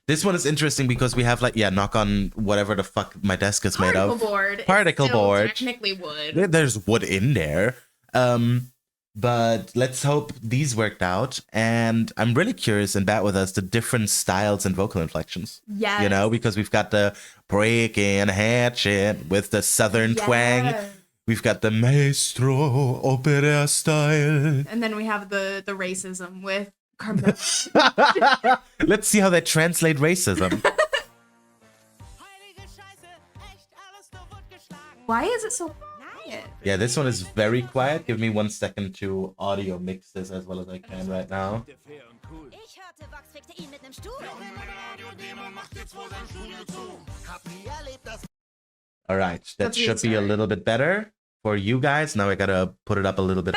This one is interesting because we have, like, knock on whatever the fuck my desk is made
Particle
of.
board.
Particle
It's still
board.
Technically wood.
There's wood in there. But let's hope these worked out. And I'm really curious in Bat with us the different styles and vocal inflections.
Yes.
You know, because we've got the breaking hatchet with the southern twang.
Yes.
We've got the maestro opera style.
And then we have the racism with Carmel.
Let's see how they translate racism.
Why is it so quiet?
Yeah, this one is very quiet. Give me 1 second to audio mix this as well as I can right now.
Ich hörte, Vox fickte ihn mit nem Stuhl.
All right, that
That's
should be a little bit better for you guys. Now I gotta put it up a little bit.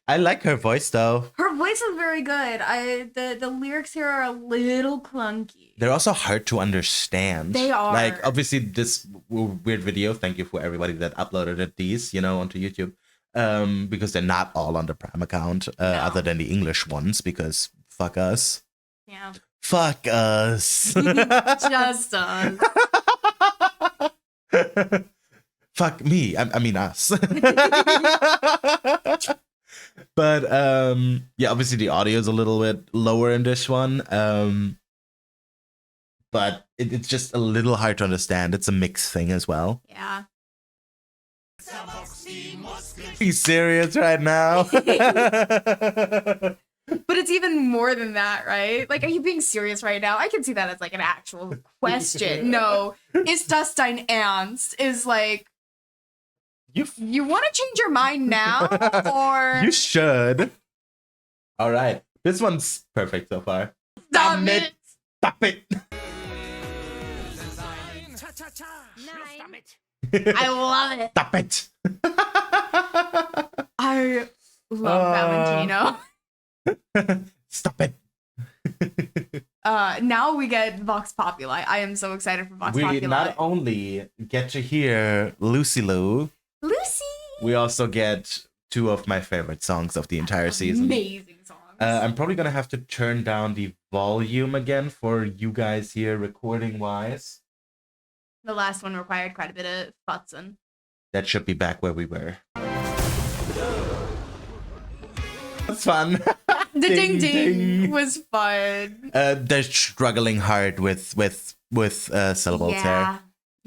I like her voice though.
Her voice is very good. The lyrics here are a little clunky.
They're also hard to understand.
They are.
Like, obviously, this weird video, thank you for everybody that uploaded it, these, you know, onto YouTube. Because they're not all on the Prime account, other than the English ones, because fuck us.
Yeah.
Fuck us.
Just us.
Fuck me. I mean us. But yeah, obviously the audio is a little bit lower in this one. But it's just a little hard to understand. It's a mixed thing as well.
Yeah.
Are you serious right now?
But it's even more than that, right? Like, are you being serious right now? I can see that as like an actual question. No, ist das dein Ernst? Is like, you want to change your mind now, or
You should. All right. This one's perfect so far.
Stop it.
Stop it.
I love it.
Stop it.
I love Valentino.
Stop it.
Now we get Vox Populi. I am so excited for Vox
We
Populi.
not only get to hear Lucy Lou,
Lucy.
we also get two of my favorite songs of the entire season.
Amazing songs.
I'm probably gonna have to turn down the volume again for you guys here recording wise.
The last one required quite a bit of futzing.
That should be back where we were. That's fun.
The ding ding was fun.
They're struggling hard with syllables
Yeah.
here.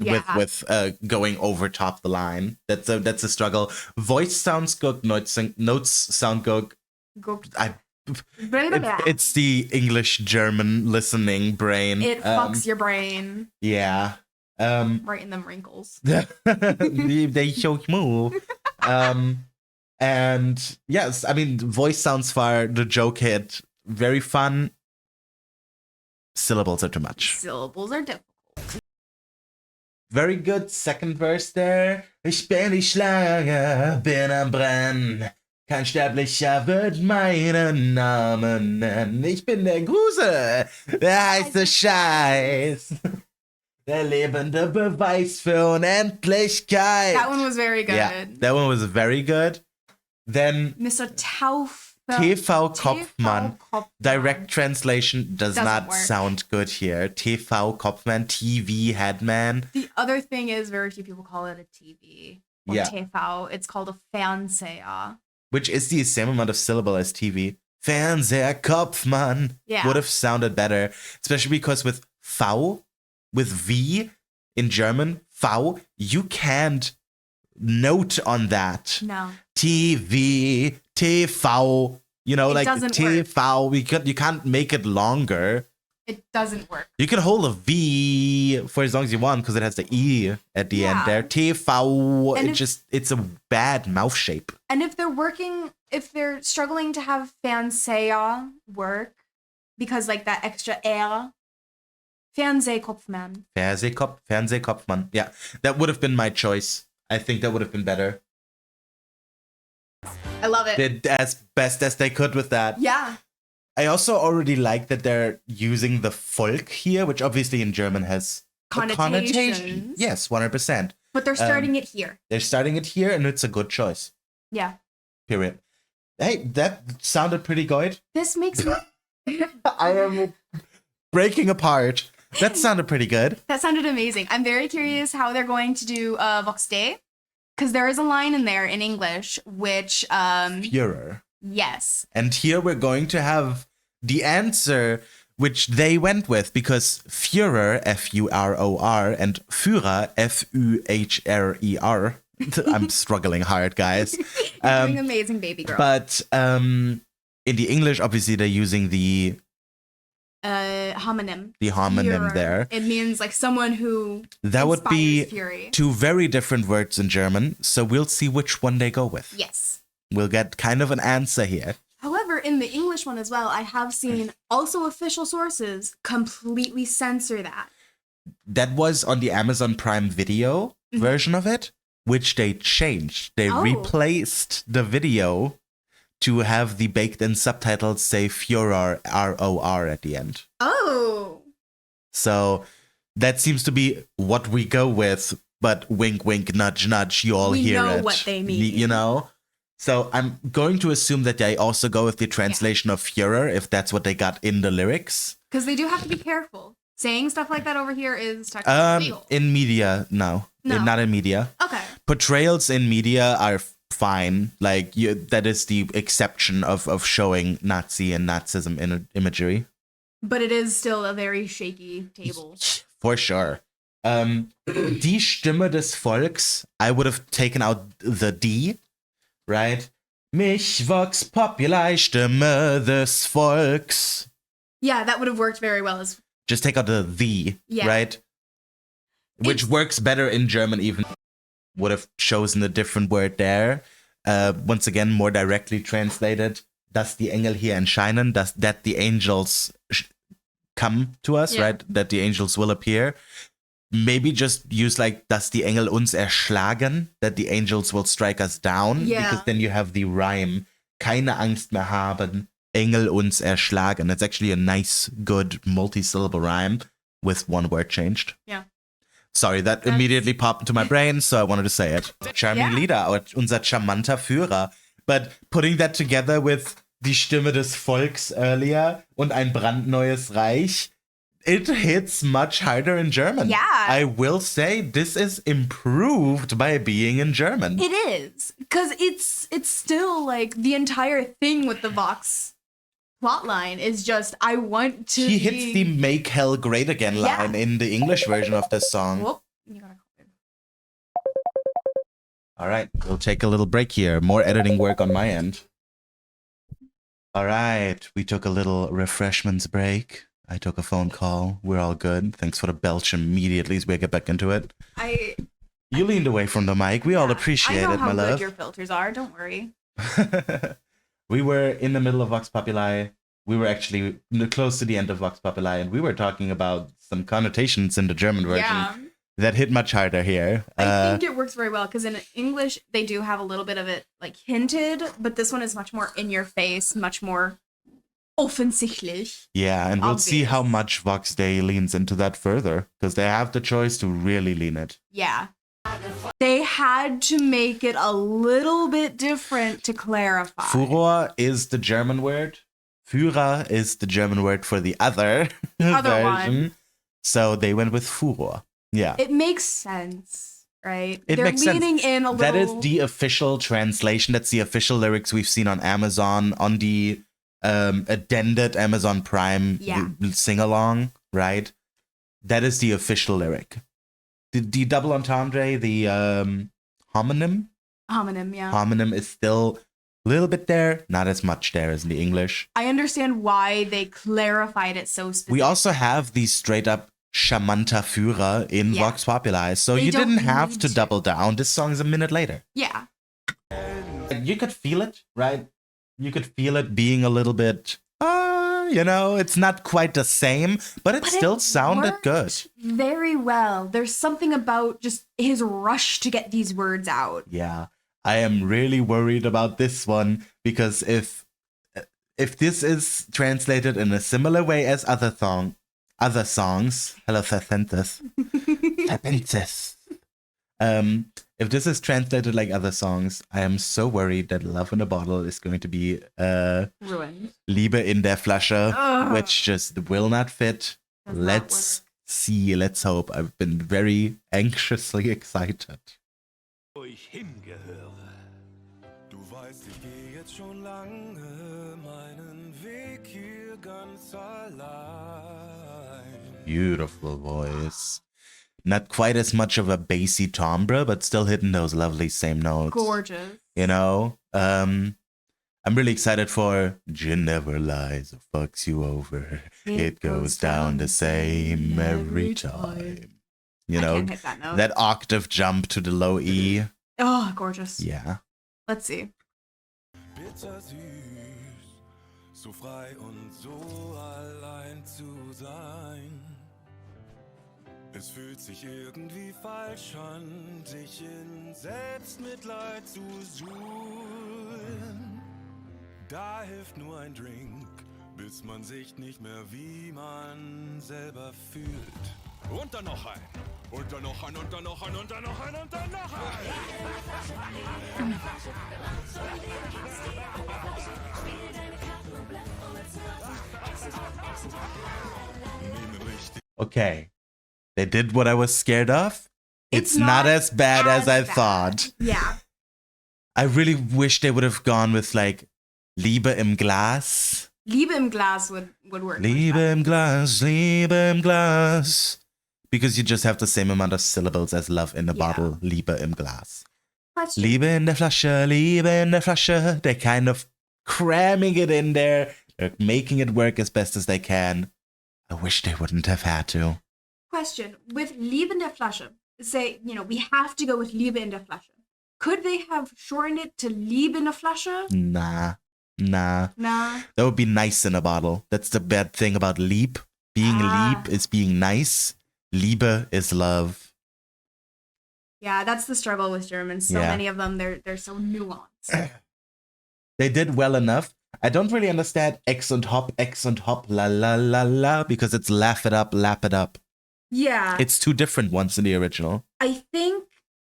Yeah.
With going over top the line. That's a struggle. Voice sounds good. Notes sound good.
Go.
It's the English German listening brain.
It fucks your brain.
Yeah.
Right in them wrinkles.
They show move. And yes, I mean, voice sounds far. The joke hit. Very fun. Syllables are too much.
Syllables are difficult.
Very good second verse there. Ich bin die Schlange, bin am Brennen. Kein Sterblicher wird meinen Namen nennen. Ich bin der Grusel, der heiße Scheiß. Der lebende Beweis für Unendlichkeit.
That one was very good.
Yeah, that one was very good. Then
Mr.
TV Kopfmann.
Kopfmann.
Direct translation does
Doesn't
not
work.
sound good here. TV Kopfmann, TV headman.
The other thing is very few people call it a TV or
Yeah.
TV. It's called a Fernseher.
Which is the same amount of syllable as TV. Fernseher Kopfmann
Yeah.
would have sounded better, especially because with V, with V in German, V, you can't note on that.
No.
TV, TV, you know,
It
like
doesn't
TV, you can't make it longer.
It doesn't work.
You can hold a V for as long as you want because it has the E at the end
Yeah.
there. TV,
And
it's a bad mouth shape.
And if they're struggling to have Fernseher work because like that extra R, Fernsehkopfmann.
Fernsehkopfmann. Yeah, that would have been my choice. I think that would have been better.
I love it.
Did as best as they could with that.
Yeah.
I also already like that they're using the Volk here, which obviously in German has a connotation.
Connotations.
Yes, 100%.
But they're starting it here.
They're starting it here, and it's a good choice.
Yeah.
Period. Hey, that sounded pretty good.
This makes me
I am breaking apart. That sounded pretty good.
That sounded amazing. I'm very curious how they're going to do Vox Day. Because there is a line in there in English which
Führer.
yes.
And here we're going to have the answer which they went with, because Führer, F-U-R-O-R, and Führer, F-U-H-R-E-R. I'm struggling hard, guys.
You're doing amazing, baby girl.
But in the English, obviously, they're using the
homonym.
The homonym
Führer.
there.
It means like someone who
That would be
inspires fury.
two very different words in German, so we'll see which one they go with.
Yes.
We'll get kind of an answer here.
However, in the English one as well, I have seen also official sources completely censor that.
That was on the Amazon Prime Video version of it, which they changed. They
Oh.
replaced the video to have the baked-in subtitles say Führer, R-O-R at the end.
Oh.
So that seems to be what we go with, but wink, wink, nudge, nudge, you all
We
hear
know
it.
what they mean.
You know? So I'm going to assume that they also go with the translation of Führer, if that's what they got in the lyrics.
Because they do have to be careful. Saying stuff like that over here is technically legal.
In media, no.
No.
Not in media.
Okay.
Portrayals in media are fine. Like, that is the exception of showing Nazi and Nazism imagery.
But it is still a very shaky table.
For sure. Die Stimme des Volks, I would have taken out the D, right? Mich vox populi, Stimme des Volks.
Yeah, that would have worked very well as
Just take out the,
Yeah.
right? Which works better in German even. Would have chosen a different word there. Once again, more directly translated. Dass die Engel hier erscheinen, that the angels come to us,
Yeah.
right? That the angels will appear. Maybe just use like, dass die Engel uns erschlagen, that the angels will strike us down.
Yeah.
Because then you have the rhyme. Keine Angst mehr haben, Engel uns erschlagen. That's actually a nice, good multi-syllable rhyme with one word changed.
Yeah.
Sorry, that immediately popped into my brain, so I wanted to say it. Charming
Yeah.
Leader, unser charmanter Führer. But putting that together with die Stimme des Volks earlier und ein brandneues Reich, it hits much harder in German.
Yeah.
I will say this is improved by being in German.
It is. Because it's still like the entire thing with the Vox plotline is just, I want to
He hits the make hell great again
Yeah.
line in the English version of this song.
Whoop. You gotta
All right, we'll take a little break here. More editing work on my end. All right, we took a little refreshments break. I took a phone call. We're all good. Thanks for the belch immediately as we get back into it. You leaned away from the mic. We all appreciate
I know
it,
how
my
good
love.
your filters are. Don't worry.
We were in the middle of Vox Populi. We were actually close to the end of Vox Populi, and we were talking about some connotations in the German version
Yeah.
that hit much harder here.
I think it works very well because in English they do have a little bit of it like hinted, but this one is much more in your face, much more offensichtlich.
Yeah, and we'll see how
Obvious.
much Vox Day leans into that further, because they have the choice to really lean it.
Yeah. They had to make it a little bit different to clarify.
Furor is the German word. Führer is the German word for the other,
Other
version.
one.
So they went with Furor. Yeah.
It makes sense, right?
It
They're
makes sense.
leaning in a little.
That is the official translation. That's the official lyrics we've seen on Amazon, on the addended Amazon Prime sing-along, right? That is the official lyric. The double entendre, the homonym?
Homonym, yeah.
Homonym is still a little bit there, not as much there as in the English.
I understand why they clarified it so specifically.
We also have the straight up charmanter Führer in
Yeah.
Vox Populi, so
They
you
don't
didn't have
need
to
to.
double down. This song's a minute later.
Yeah.
You could feel it, right? You could feel it being a little bit, it's not quite the same, but it still sounded good.
Very well. There's something about just his rush to get these words out.
Yeah, I am really worried about this one because if this is translated in a similar way as other songs, hello Serpentis, if this is translated like other songs, I am so worried that Love in a Bottle is going to be
Ruined.
Liebe in der Flasche,
Ugh.
which just will not fit.
Does not
Let's see, let's hope. I've been very anxiously excited.
Euch hingehöre.
Du weißt, ich gehe jetzt schon lange meinen Weg hier ganz allein.
Beautiful voice. Not quite as much of a bassy timbre, but still hitting those lovely same notes.
Gorgeous.
You know? I'm really excited for Gin Never Lies or Fucks You Over. It goes down the same every time. You
I
know,
can't hit that note.
that octave jump to the low E.
Oh, gorgeous.
Yeah.
Let's see.
Bitter süß, so frei und so allein zu sein. Es fühlt sich irgendwie falsch an, dich in Selbstmitleid zu suhlen. Da hilft nur ein Drink, bis man sich nicht mehr wie man selber fühlt.
Und dann noch ein. Und dann noch ein, und dann noch ein, und dann noch ein, und dann noch ein.
Okay. They did what I was scared of. It's not as bad as I thought.
Yeah.
I really wish they would have gone with like Liebe im Glas.
Liebe im Glas would work.
Liebe im Glas, Liebe im Glas. Because you just have the same amount of syllables as love in a bottle. Liebe im Glas.
Question.
Liebe in der Flasche, Liebe in der Flasche. They're kind of cramming it in there. They're making it work as best as they can. I wish they wouldn't have had to.
Question. With Liebe in der Flasche, say, we have to go with Liebe in der Flasche. Could they have shortened it to Liebe in der Flasche?
Nah.
Nah.
That would be nice in a bottle. That's the bad thing about lieb. Being lieb is being nice. Liebe is love.
Yeah, that's the struggle with Germans. So many of them, they're so nuanced.
They did well enough. I don't really understand X und Hop, la la la la, because it's laugh it up, lap it up.
Yeah.
It's two different ones in the original.
I think,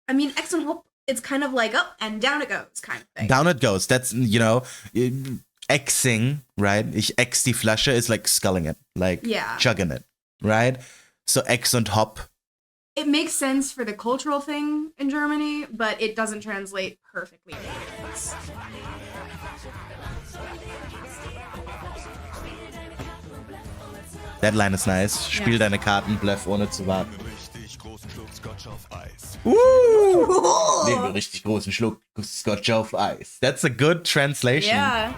X and Hope, it's kind of like up and down it goes kind of thing.
Down it goes. That's, Xing, right? Ich X die Flasche is like sculling it, like chugging it, right? So X und Hop.
It makes sense for the cultural thing in Germany, but it doesn't translate perfectly.
That line is nice. Spiel deine Karten, bluff ohne zu warten.
Richtig großen Schluck Scotch auf Eis.
Nehmen wir richtig großen Schluck Scotch auf Eis. That's a good translation.
Yeah.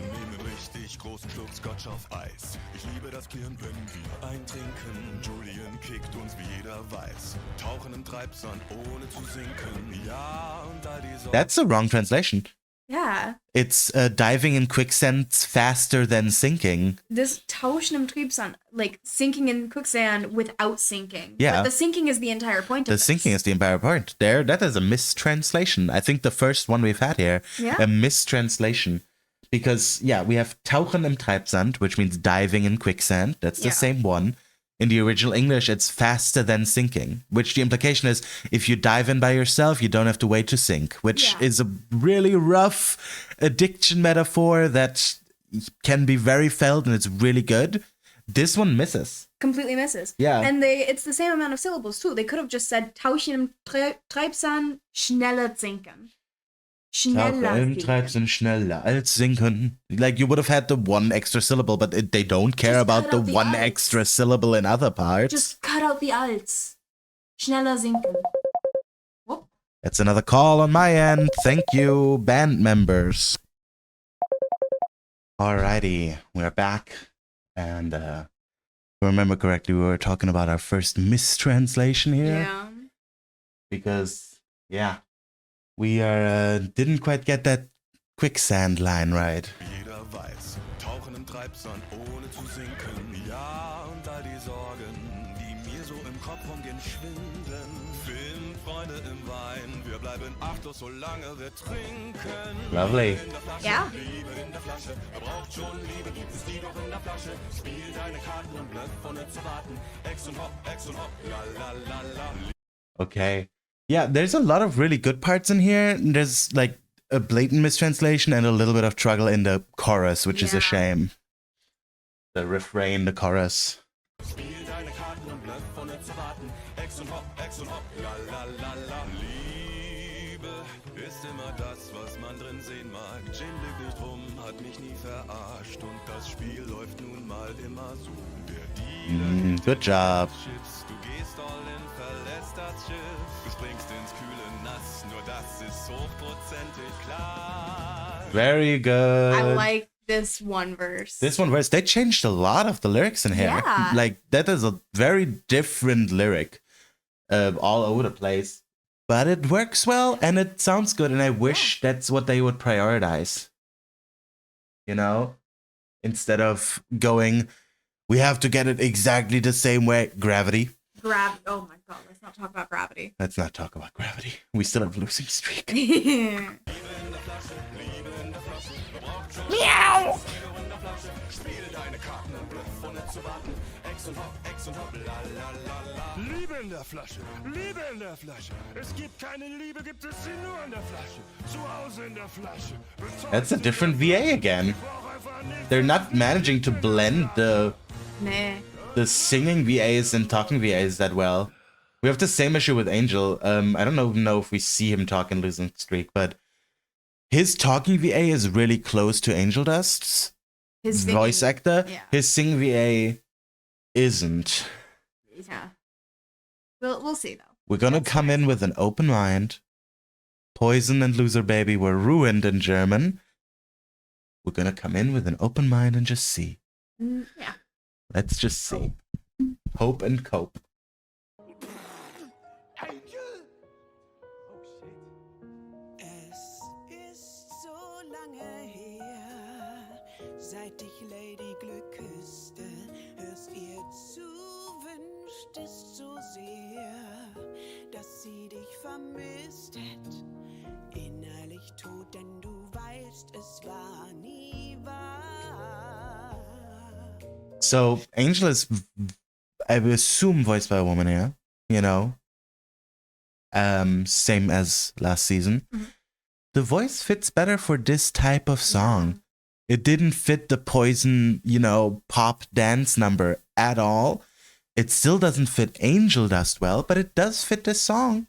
Nehme richtig großen Schluck Scotch auf Eis. Ich liebe das Klirren, wenn wir eintrinken. Julian kickt uns, wie jeder weiß. Tauchen im Treibsand, ohne zu sinken. Ja, und all diese...
That's a wrong translation.
Yeah.
It's diving in quicksand faster than sinking.
This Tauschen im Triebsand, like sinking in quicksand without sinking.
Yeah.
But the sinking is the entire point of
The
this.
sinking is the entire point. That is a mistranslation. I think the first one we've had here.
Yeah.
A mistranslation. because we have tauchen im Treibsand, which means diving in quicksand. That's the same one. In the original English, it's faster than sinking, which the implication is if you dive in by yourself, you don't have to wait to sink, which is a really rough addiction metaphor that can be very felt, and it's really good. This one misses.
Completely misses.
Yeah.
And it's the same amount of syllables too. They could have just said Tauchen im Treibsand, schneller sinken. Schneller
Im
sinken.
Treibsand schneller als sinken. Like, you would have had the one extra syllable, but they don't care
Just
about
cut
the
out the
one
alts.
extra syllable in other parts.
Just cut out the alts. Schneller sinken. Whoop.
That's another call on my end. Thank you, band members. Alrighty, we're back. And if I remember correctly, we were talking about our first mistranslation here.
Yeah.
Because, we didn't quite get that quicksand line right.
Jeder weiß, tauchen im Treibsand ohne zu sinken. Ja, und all die Sorgen, die mir so im Kopf rumgehen, schwinden. Filmfreunde im Wein, wir bleiben achtlos, solange wir trinken.
Lovely.
Ja.
Liebe in der Flasche, er braucht schon Liebe, gibt es die doch in der Flasche. Spiel deine Karten und bleib vorne zu warten. Ex und hopp, la la la la.
Okay. Yeah, there's a lot of really good parts in here. There's like a blatant mistranslation and a little bit of struggle in the chorus, which is a shame. The refrain, the chorus.
Spiel deine Karten und bleib vorne zu warten. Ex und hopp, la la la la. Liebe ist immer das, was man drin sehen mag. Jim lügt nicht rum, hat mich nie verarscht. Und das Spiel läuft nun mal immer so. Der Dealer
Good job.
Chips, du gehst all in, verlässt das Schiff. Du springst ins kühle Nass, nur das ist hochprozentig klar.
Very good.
I like this one verse.
This one verse, they changed a lot of the lyrics in here.
Yeah.
Like, that is a very different lyric all over the place. But it works well and it sounds good. And I wish that's what they would prioritize. You know? Instead of going, we have to get it exactly the same way. Gravity.
Gravity. Oh my god, let's not talk about gravity.
Let's not talk about gravity. We still have a losing streak.
Meow!
Liebe in der Flasche, Liebe in der Flasche. Es gibt keine Liebe, gibt es sie nur in der Flasche. Zu Hause in der Flasche.
That's a different VA again. They're not managing to blend the singing VAs and talking VAs that well. We have the same issue with Angel. I don't know if we see him talk in Losing Streak, but his talking VA is really close to Angel Dust's
His
voice
singing,
actor.
yeah.
His sing VA isn't.
Yeah. We'll see though.
We're gonna come in with an open mind. Poison and Loser Baby were ruined in German. We're gonna come in with an open mind and just see.
Yeah.
Let's just see. Hope and cope.
Es ist so lange her, seit ich Lady Glück küsste. Hörst ihr zu, wünscht es so sehr, dass sie dich vermisst hätt. Innerlich tot, denn du weißt, es war nie wahr.
So Angel is, I assume, voiced by a woman here. You know, same as last season. The voice fits better for this type of song. It didn't fit the Poison, pop dance number at all. It still doesn't fit Angel Dust well, but it does fit this song.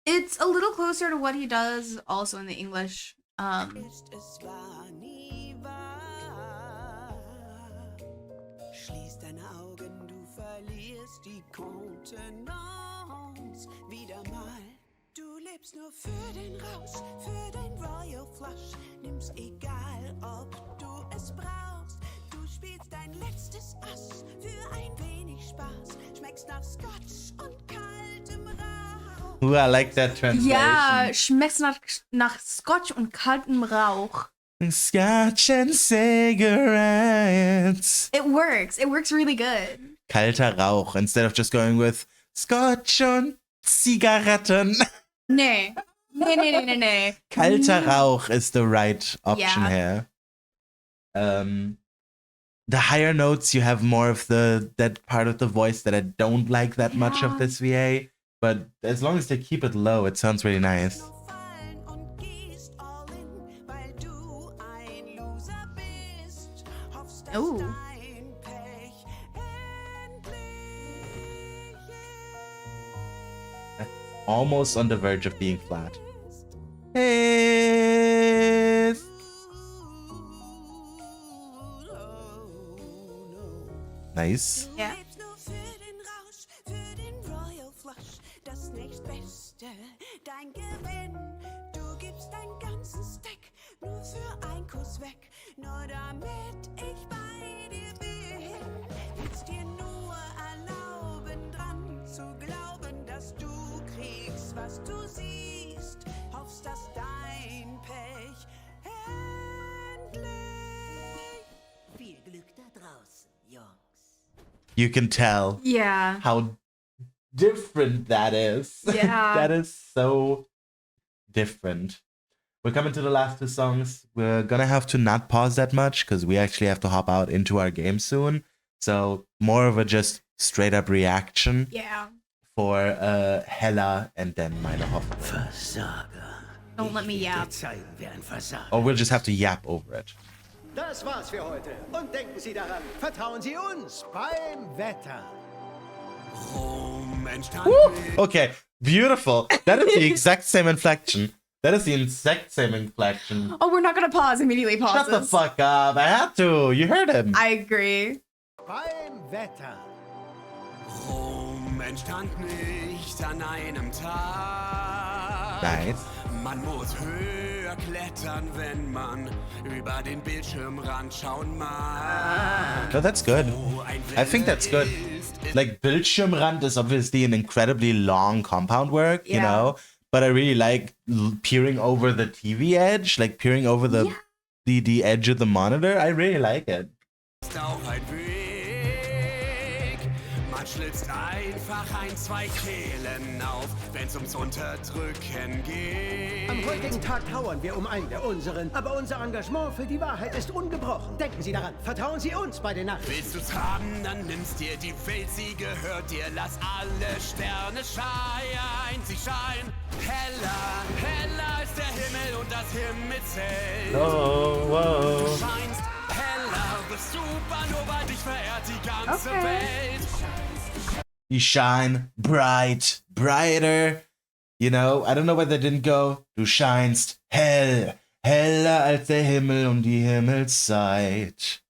It's a little closer to what he does also in the English.
Ist es war nie wahr. Schließ deine Augen, du verlierst die Kontenance wieder mal. Du lebst nur für den Rausch, für dein Royal Flush. Nimm's egal, ob du es brauchst. Du spielst dein letztes Ass für ein wenig Spaß. Schmeckst nach Scotch und kaltem Rauch.
Ooh, I like that translation.
Ja, schmeckt nach Scotch und kaltem Rauch.
Scotch and cigarettes.
It works. It works really good.
Kalter Rauch, instead of just going with Scotch und Zigaretten.
Nee. Nee.
Kalter Rauch is the right option
Yeah.
here. The higher notes, you have more of that part of the voice that I don't like that much of
Yeah.
this VA. But as long as they keep it low, it sounds really nice.
Ooh.
That's almost on the verge of being flat. Hey. Nice.
Yeah.
Das nächstbeste, dein Gewinn. Du gibst deinen ganzen Stack nur für einen Kuss weg. Nur damit ich bei dir bin. Willst dir nur erlauben, dran zu glauben, dass du kriegst, was du siehst. Hoffst, dass dein Pech endlich.
Viel Glück da draußen, Jungs.
You can tell
Yeah.
how different that is.
Yeah.
That is so different. We're coming to the last two songs. We're gonna have to not pause that much because we actually have to hop out into our game soon. So more of a just straight up reaction
Yeah.
for Hella and then meine Hoffnung.
Versager.
Don't let me yap.
Zeigen, wer ein Versager.
Or we'll just have to yap over it.
Das war's für heute. Und denken Sie daran, vertrauen Sie uns beim Wetter.
Rom entstand
Okay, beautiful. That is the exact same inflection. That is the exact same inflection.
Oh, we're not gonna pause. Immediately pauses.
Shut the fuck up. I had to. You heard him.
I agree.
Beim Wetter.
Rom entstand nicht an einem Tag.
Nice.
Man muss höher klettern, wenn man über den Bildschirmrand schauen mag.
No, that's good. I think that's good. Like, Bildschirmrand is obviously an incredibly long compound work, you
Yeah.
know? But I really like peering over the TV edge, like peering over the edge of the monitor. I really like it.
Ist auch ein Weg. Man schlitzt einfach ein, zwei Kehlen auf, wenn's ums Unterdrücken geht.
Am heutigen Tag trauern wir um einen der unseren, aber unser Engagement für die Wahrheit ist ungebrochen. Denken Sie daran, vertrauen Sie uns bei den Nachrichten.
Willst du's haben, dann nimm's dir, die Welt, sie gehört dir. Lass alle Sterne scheinen, sie scheinen heller, heller als der Himmel und das Himmelszelt.
Oh, wow.
Du scheinst heller, bist super, nur weil dich verehrt die ganze Welt.
You shine bright, brighter. You know, I don't know why they didn't go. Du scheinst hell, heller als der Himmel und die Himmelszeit.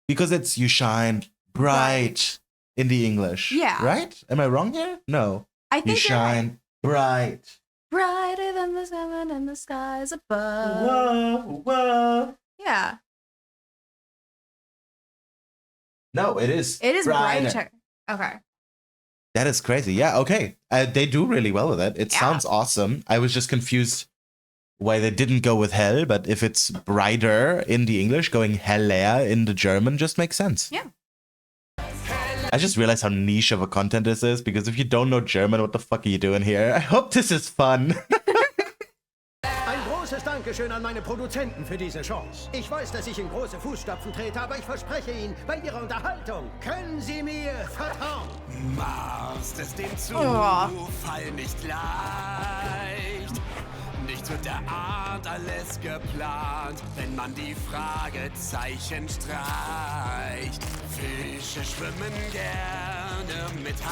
Because it's you shine bright in the English.
Yeah.
Right? Am I wrong here? No.
I
You
think you're right.
shine bright.
Brighter than the sun and the skies above.
Whoa, whoa.
Yeah.
No, it is.
It is brighter. Okay.
That is crazy. Yeah, okay. They do really well with it. It sounds awesome. I was just confused why they didn't go with hell, but if it's brighter in the English, going heller in the German just makes sense.
Yeah.
I just realized how niche of a content this is, because if you don't know German, what the fuck are you doing here? I hope this is fun.
Ein großes Dankeschön an meine Produzenten für diese Chance. Ich weiß, dass ich in große Fußstapfen trete, aber ich verspreche Ihnen, bei Ihrer Unterhaltung können Sie mir vertrauen.
Machst es dem
Oh.
Zufall nicht leicht. Nichts wird der Art alles geplant, wenn man die Fragezeichen streicht. Fische schwimmen gerne mit ein.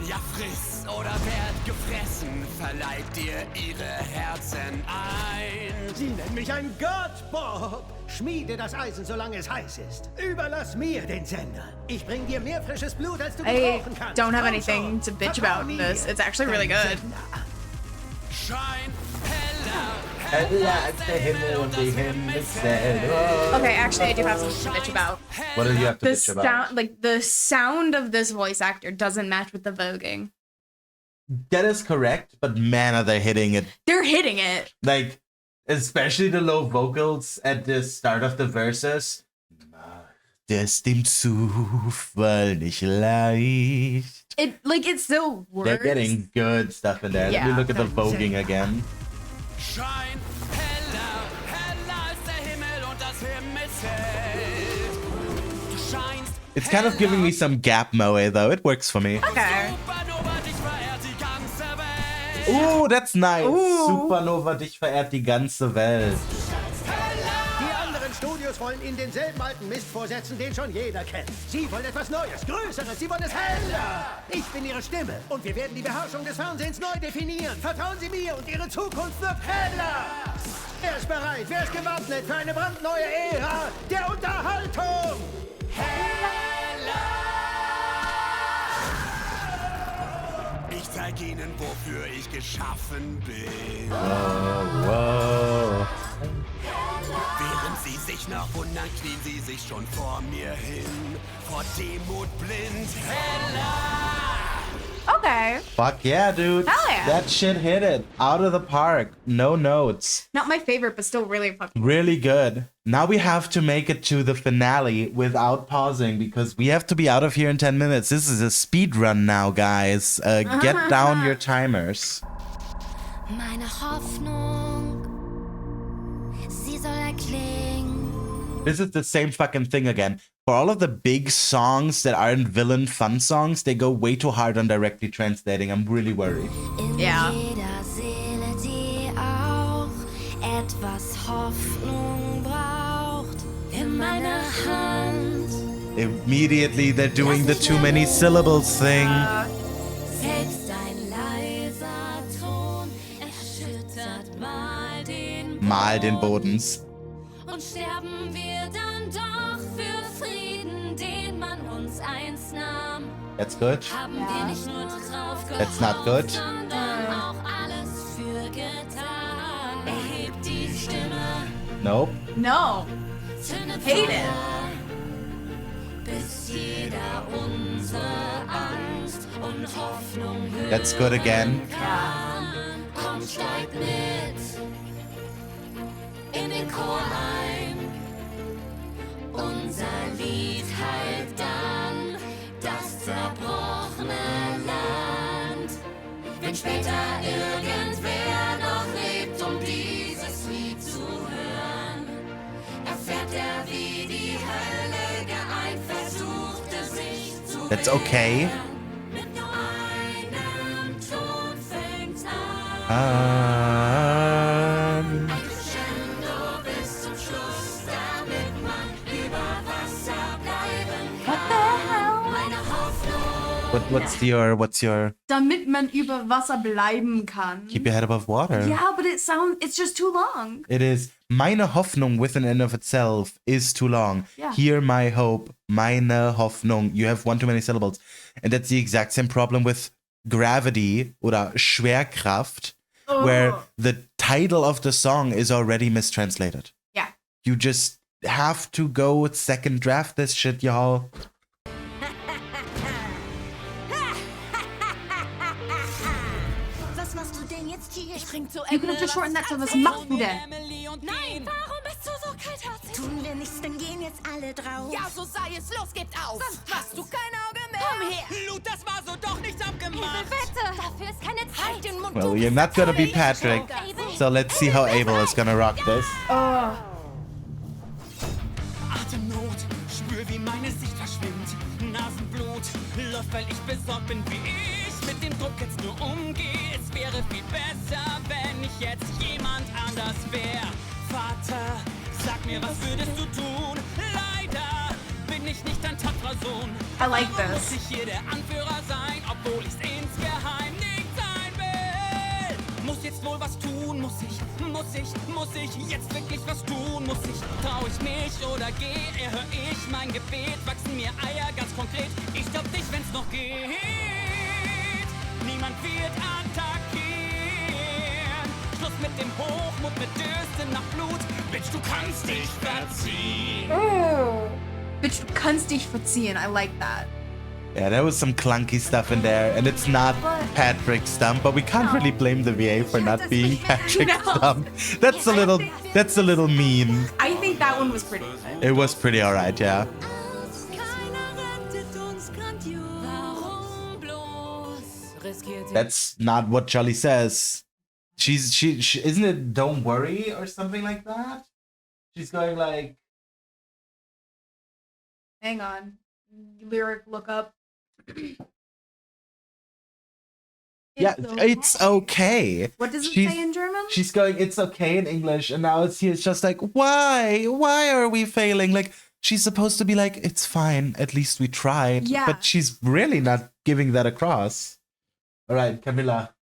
Ja, friss oder werd gefressen, verleiht dir ihre Herzen ein.
Sie nennen mich ein Gott, Bob. Schmiede das Eisen, solange es heiß ist. Überlass mir den Sender. Ich bring dir mehr frisches Blut, als du
I
gebrauchen kannst.
don't have
Komm
anything
schon,
to bitch
vertrau
about in
mir.
this. It's actually really
Dein
good.
Sender.
Schein heller,
Heller als der Himmel und die Himmelszeit.
Okay, actually, I do have something to bitch about.
What do you have to
The
bitch about?
sound, like the sound of this voice actor, doesn't match with the voguing.
That is correct, but man, are they hitting it.
They're hitting it.
Like, especially the low vocals at the start of the verses. Macht es dem Zufall nicht leicht.
it still works.
They're getting good stuff in there. Let me
Yeah,
look at the
good
voguing
shit.
again.
Schein heller, heller als der Himmel und das Himmelszelt. Du scheinst
It's kind of giving me some Gap Moe though. It works for me.
Okay.
Supernova, dich verehrt die ganze Welt.
Ooh, that's nice.
Ooh.
Supernova, dich verehrt die ganze Welt.
Die anderen Studios wollen Ihnen denselben alten Mist vorsetzen, den schon jeder kennt. Sie wollen etwas Neues, Größeres, Sie wollen es heller. Ich bin Ihre Stimme und wir werden die Beherrschung des Fernsehens neu definieren. Vertrauen Sie mir und Ihre Zukunft wird heller. Wer ist bereit? Wer ist gewappnet für eine brandneue Ära der Unterhaltung?
Ich zeig Ihnen, wofür ich geschaffen bin.
Wow.
Während Sie sich noch wundern, knien Sie sich schon vor mir hin. Vor Demut blind, heller.
Okay.
Fuck yeah, dude.
Hell yeah.
That shit hit it. Out of the park. No notes.
Not my favorite, but still really fucking.
Really good. Now we have to make it to the finale without pausing because we have to be out of here in 10 minutes. This is a speed run now, guys. Get down your timers.
Meine Hoffnung, sie soll erklingen.
This is the same fucking thing again. For all of the big songs that aren't villain fun songs, they go way too hard on directly translating. I'm really worried.
In
Ja.
jeder Seele, die auch etwas Hoffnung braucht. In meiner Hand.
Immediately, they're doing the too many syllables thing.
Selbst ein leiser Ton erschüttert mal den
Mal den Bodens.
Und sterben wir dann doch für Frieden, den man uns einst nahm.
That's good.
Haben wir nicht nur drauf
That's not good.
sondern auch alles für getan. Erhebt die Stimme,
Nope.
No.
zündet
Hate it.
Feuer, bis jeder unsere Angst und Hoffnung hören
That's good again.
kann. Komm, steig mit in den Chor ein. Unser Lied heilt dann das zerbrochene Land. Wenn später irgendwer noch lebt, um dieses Lied zu hören, erfährt er, wie die Hölle geeint versuchte, sich zu
That's okay.
wehren. Mit nur einem Ton fängt's an. Ein Crescendo bis zum Schluss, damit man über Wasser bleiben kann.
What the hell?
Meine Hoffnung.
What's your
Damit man über Wasser bleiben kann.
keep your head above water?
Yeah, but it's just too long.
It is meine Hoffnung with an end of itself is too long.
Yeah.
Here my hope, meine Hoffnung. You have one too many syllables. And that's the exact same problem with gravity oder Schwerkraft, where the title of the song is already mistranslated.
Yeah.
You just have to go second draft this shit, y'all.
Was machst du denn jetzt hier?
Ich bring zu
You could have just shortened that to was machst du denn?
Nein, warum bist du so kaltherzig?
Tun wir nichts, dann gehen jetzt alle drauf.
Ja, so sei es. Los, gebt auf. Sonst hast du kein Auge mehr. Komm her.
Blut, das war so doch nicht abgemacht.
Bitte! Dafür ist keine Zeit.
Halt den Mund.
Well, you're not gonna be Patrick. So let's see how Abel is gonna rock this.
Atemnot, spür wie meine Sicht verschwimmt. Nasenblut läuft, weil ich besorgt bin, wie ich mit dem Druck jetzt nur umgehe. Es wäre viel besser, wenn ich jetzt jemand anders wäre. Vater, sag mir, was würdest du tun? Leider bin ich nicht dein tapferer Sohn.
I like
Warum
this.
muss ich hier der Anführer sein, obwohl ich's insgeheim nicht sein will? Muss jetzt wohl was tun, muss ich jetzt wirklich was tun? Muss ich, trau ich mich oder geh, erhör ich mein Gebet, wachsen mir Eier ganz konkret, ich stopp dich, wenn's noch geht. Niemand wird attackieren, Schluss mit dem Hochmut, mit Dürste nach Blut, Bitch, du kannst dich verziehen.
Bitch, du kannst dich verziehen. I like that.
Yeah, there was some clunky stuff in there, and it's not Patrick's stump, but we can't really blame the VA for not being Patrick's stump. That's a little mean.
I think that one was pretty good.
It was pretty alright, yeah.
Keiner rettet uns grandios. Warum bloß
That's not what Charlie says. She isn't it don't worry or something like that? She's going like,
Hang on. Lyric look up.
yeah, it's okay.
What does it
She's-
say in German?
She's going, it's okay in English, and now it's just like, why are we failing? Like, she's supposed to be like, it's fine, at least we tried.
Yeah.
But she's really not giving that across. All right, Camilla.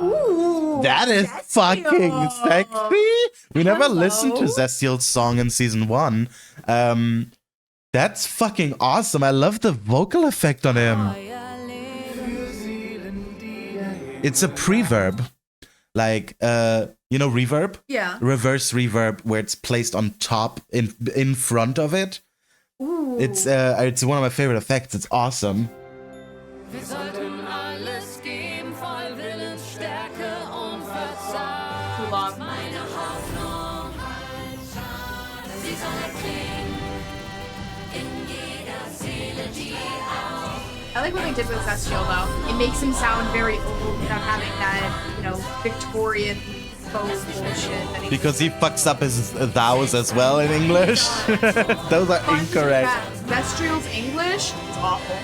Ooh,
That is fucking
Zestiel.
sexy. We never
Hello.
listened to Zestiel's song in season 1. That's fucking awesome. I love the vocal effect on him. It's a preverb. Like, you know, reverb?
Yeah.
Reverse reverb, where it's placed on top in front of it.
Ooh.
It's one of my favorite effects. It's awesome.
Wir sollten alles geben, voll Willensstärke und Versagen.
Too long.
Meine Hoffnung, sie soll erklingen in jeder Seele, die auf.
I like what they did with Zestiel though. It makes him sound very old without having that, you know, Victorian faux bullshit that he
Because he fucks up his thous as well in English. Those are incorrect.
Zestiel's English is awful.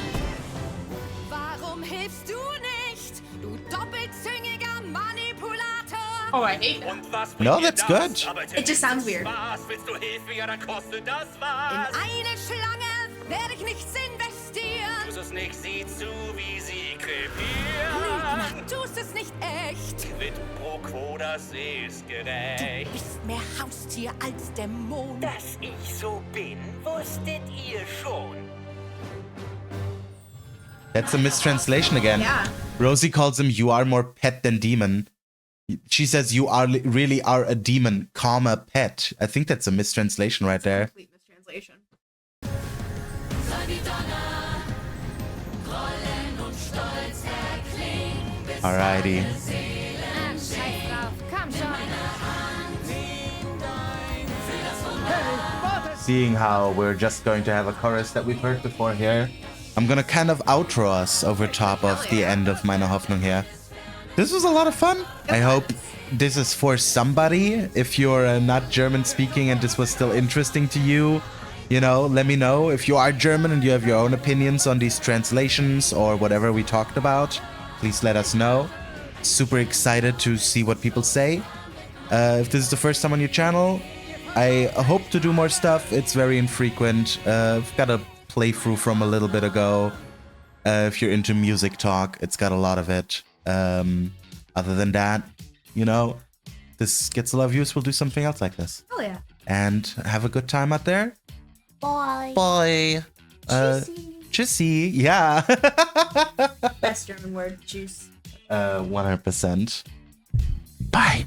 Warum hilfst du nicht, du doppelzüngiger Manipulator?
Oh, I hate that.
Und was
No,
bringt dir
that's
das?
good.
Aber
It just sounds weird.
Was willst du Hilfe? Ja, dann kostet das
In
was.
eine Schlange werde ich nichts investieren.
Tust es nicht, sieh zu, wie sie
Lügner,
krepieren.
tust es nicht echt.
Quid pro quo, das ist
Du
gerecht.
bist mehr Haustier als Dämon.
Dass ich so bin, wusstet ihr schon.
That's a mistranslation again.
Yeah.
Rosie calls him, you are more pet than demon. She says, you are really are a demon, comma, pet. I think that's a mistranslation right there.
Complete mistranslation.
Soll die Donner rollen und stolz erklingen, bis
Alrighty.
Scheiß drauf, komm schon.
Seeing how we're just going to have a chorus that we've heard before here, I'm gonna kind of outro us over top of the end of Meine Hoffnung here. This was a lot of fun. I hope this is for somebody. If you're not German speaking and this was still interesting to you, you know, let me know. If you are German and you have your own opinions on these translations or whatever we talked about, please let us know. Super excited to see what people say. If this is the first time on your channel, I hope to do more stuff. It's very infrequent. I've got a playthrough from a little bit ago. If you're into music talk, it's got a lot of it. Other than that, you know, this gets a lot of views. We'll do something else like this.
Oh yeah.
And have a good time out there.
Bye.
Bye. Tschüssi. Yeah.
Best German word. Juice.
100%. Bye.